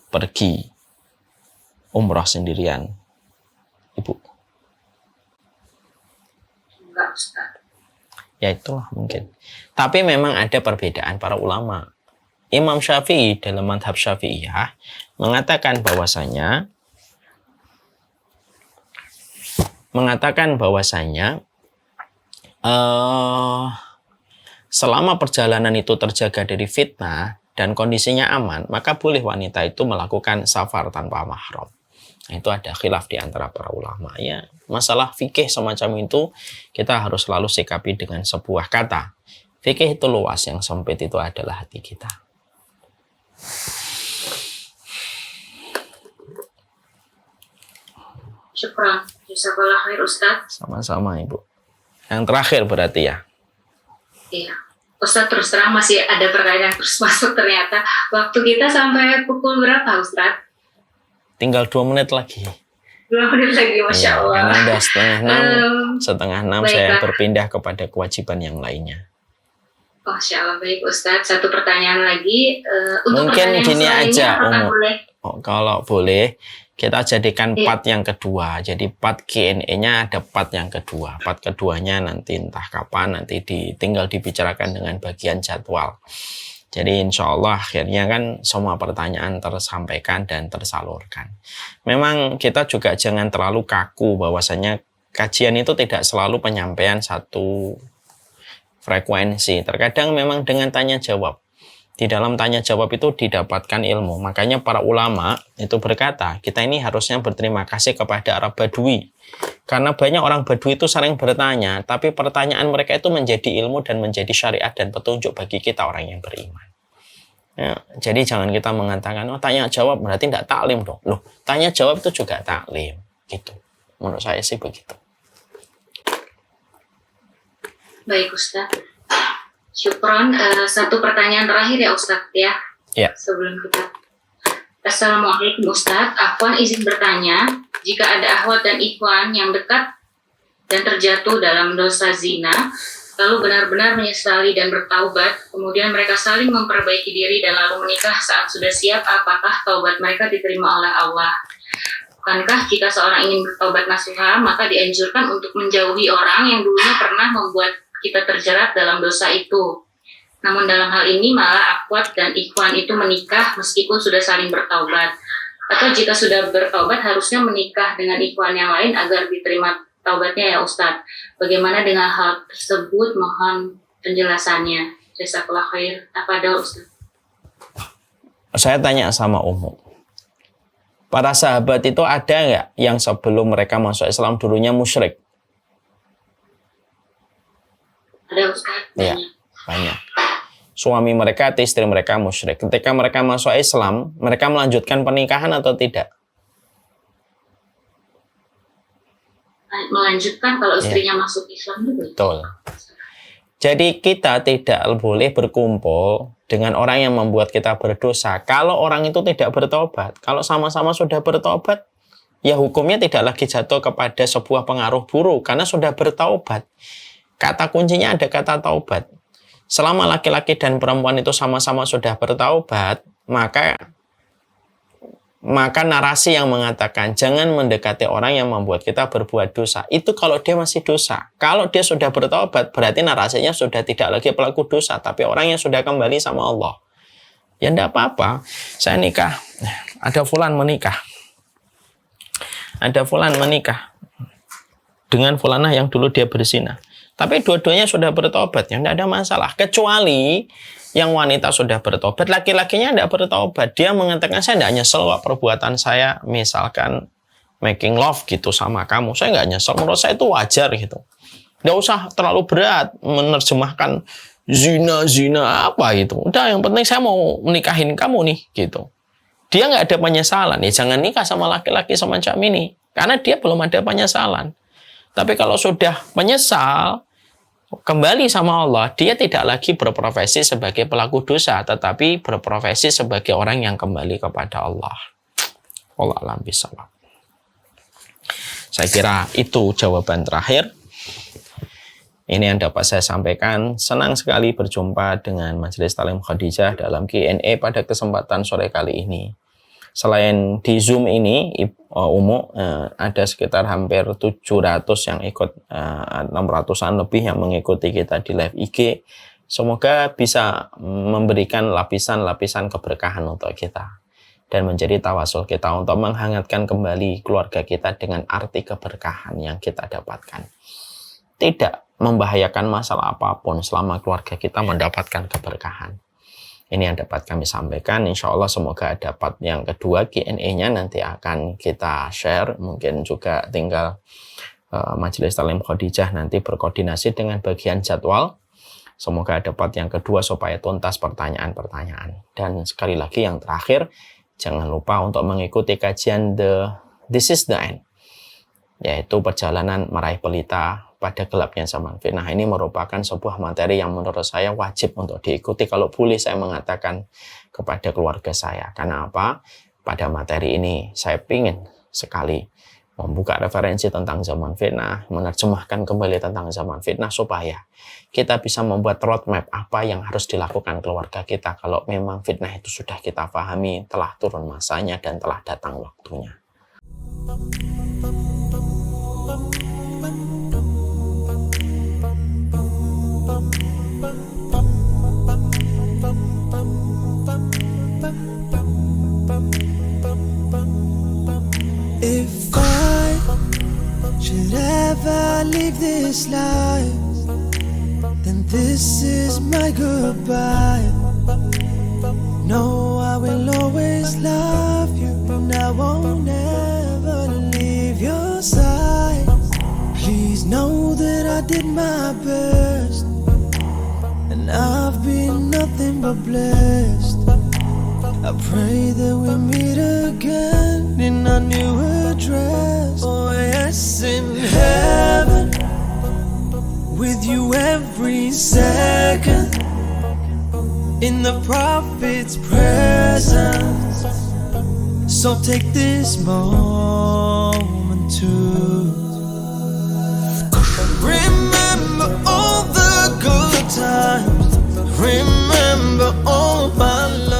pergi umroh sendirian, Ibu? Enggak Ustaz. Ya itulah mungkin. Tapi memang ada perbedaan para ulama. Imam Syafi'i dalam madhab Syafi'iyah mengatakan bahwasanya selama perjalanan itu terjaga dari fitnah dan kondisinya aman, maka boleh wanita itu melakukan safar tanpa mahram. Nah, itu ada khilaf di antara para ulama. Ya, masalah fikih semacam itu kita harus selalu sikapi dengan sebuah kata. Fikih itu luas, yang sempit itu adalah hati kita. Syukran. Jazakallah khair Ustaz. Sama-sama Ibu. Yang terakhir berarti ya. Iya. Ustaz terus terang masih ada pertanyaan terus masuk ternyata. Waktu kita sampai pukul berapa Ustaz? Tinggal 2 menit lagi. 2 menit lagi, Masya Ya, Allah. karena udah setengah enam saya baiklah. berpindah kepada kewajiban yang lainnya. Masya Allah, baik Ustaz. Satu pertanyaan lagi. Untuk Mungkin pertanyaan gini selanjutnya, aja, apakah Umu. boleh? Kalau boleh, kita jadikan Iya. part yang kedua. Jadi part Q&A-nya ada part yang kedua. Part keduanya nanti entah kapan, nanti tinggal dibicarakan dengan bagian jadwal. Jadi insya Allah akhirnya kan semua pertanyaan tersampaikan dan tersalurkan. Memang kita juga jangan terlalu kaku bahwasanya kajian itu tidak selalu penyampaian satu frekuensi. Terkadang memang dengan tanya jawab. Di dalam tanya jawab itu didapatkan ilmu. Makanya para ulama itu berkata, kita ini harusnya berterima kasih kepada Arab Badui. Karena banyak orang Badui itu sering bertanya, tapi pertanyaan mereka itu menjadi ilmu dan menjadi syariat dan petunjuk bagi kita orang yang beriman. Ya, jadi jangan kita mengatakan, oh tanya jawab berarti tidak taklim dong. Loh, tanya jawab itu juga taklim. Gitu. Menurut saya sih begitu. Baik Ustaz. Syukron. Satu pertanyaan terakhir ya Ustaz ya. Ya. Sebelum kita. Assalamualaikum Ustaz. Afwan izin bertanya, jika ada akhwat dan ikhwan yang dekat dan terjatuh dalam dosa zina, lalu benar-benar menyesali dan bertaubat, kemudian mereka saling memperbaiki diri dan lalu menikah saat sudah siap, apakah taubat mereka diterima oleh Allah? Bukankah jika seorang ingin bertaubat nasuha, maka dianjurkan untuk menjauhi orang yang dulunya pernah membuat kita terjerat dalam dosa itu? Namun dalam hal ini malah akhwat dan ikhwan itu menikah meskipun sudah saling bertaubat. Atau jika sudah bertaubat harusnya menikah dengan ikhwan yang lain agar diterima taubatnya ya Ustadz. Bagaimana dengan hal tersebut? Mohon penjelasannya. Jazakallah khair. Apa ada Ustadz? Saya tanya sama Umu. Para sahabat itu ada nggak yang sebelum mereka masuk Islam dulunya musyrik? Ada Ustaz. Iya, banyak. Suami mereka atau istri mereka musyrik. Ketika mereka masuk Islam, mereka melanjutkan pernikahan atau tidak? Melanjutkan kalau istrinya masuk Islam juga. Betul. Jadi kita tidak boleh berkumpul dengan orang yang membuat kita berdosa. Kalau orang itu tidak bertobat, kalau sama-sama sudah bertobat, ya hukumnya tidak lagi jatuh kepada sebuah pengaruh buruk karena sudah bertaubat. Kata kuncinya ada kata taubat. Selama laki-laki dan perempuan itu sama-sama sudah bertaubat, maka narasi yang mengatakan jangan mendekati orang yang membuat kita berbuat dosa. Itu kalau dia masih dosa. Kalau dia sudah bertaubat, berarti narasinya sudah tidak lagi pelaku dosa, tapi orang yang sudah kembali sama Allah. Ya enggak apa-apa. Saya nikah. Ada fulan menikah. Ada fulan menikah dengan fulanah yang dulu dia berzina. Tapi dua-duanya sudah bertobat, ya tidak ada masalah. Kecuali yang wanita sudah bertobat, laki-lakinya tidak bertobat. Dia mengatakan, saya tidak nyesel kok perbuatan saya, misalkan making love gitu sama kamu. Saya nggak nyesel, menurut saya itu wajar gitu. Nggak usah terlalu berat menerjemahkan zina apa gitu. Udah, yang penting saya mau menikahin kamu nih gitu. Dia nggak ada penyesalan, ya jangan nikah sama laki-laki semacam ini. Karena dia belum ada penyesalan. Tapi kalau sudah menyesal, kembali sama Allah, dia tidak lagi berprofesi sebagai pelaku dosa, tetapi berprofesi sebagai orang yang kembali kepada Allah. Wallahu a'lam bishawab. Saya kira itu jawaban terakhir. Ini yang dapat saya sampaikan. Senang sekali berjumpa dengan Majelis Talim Khadijah dalam Q&A pada kesempatan sore kali ini. Selain di Zoom ini, ada sekitar hampir 700 yang ikut, 600-an lebih yang mengikuti kita di live IG. Semoga bisa memberikan lapisan-lapisan keberkahan untuk kita. Dan menjadi tawasul kita untuk menghangatkan kembali keluarga kita dengan arti keberkahan yang kita dapatkan. Tidak membahayakan masalah apapun selama keluarga kita mendapatkan keberkahan. Ini yang dapat kami sampaikan. Insya Allah semoga dapat yang kedua Q&A-nya nanti akan kita share. Mungkin juga tinggal Majelis Talim Khadijah nanti berkoordinasi dengan bagian jadwal. Semoga dapat yang kedua supaya tuntas pertanyaan-pertanyaan. Dan sekali lagi yang terakhir, jangan lupa untuk mengikuti kajian This is the End, yaitu perjalanan meraih pelita pada gelapnya zaman fitnah. Ini merupakan sebuah materi yang menurut saya wajib untuk diikuti. Kalau boleh saya mengatakan kepada keluarga saya. Karena apa? Pada materi ini saya ingin sekali membuka referensi tentang zaman fitnah, menerjemahkan kembali tentang zaman fitnah supaya kita bisa membuat roadmap apa yang harus dilakukan keluarga kita kalau memang fitnah itu sudah kita pahami, telah turun masanya dan telah datang waktunya. If I should ever leave this life, then this is my goodbye. No, I will always love you, and I won't ever leave your side. Please know that I did my best, and I've been nothing but blessed. I pray that we meet again in our new address. Oh yes, in heaven, with you every second, in the Prophet's presence. So take this moment to remember all the good times, remember all my life.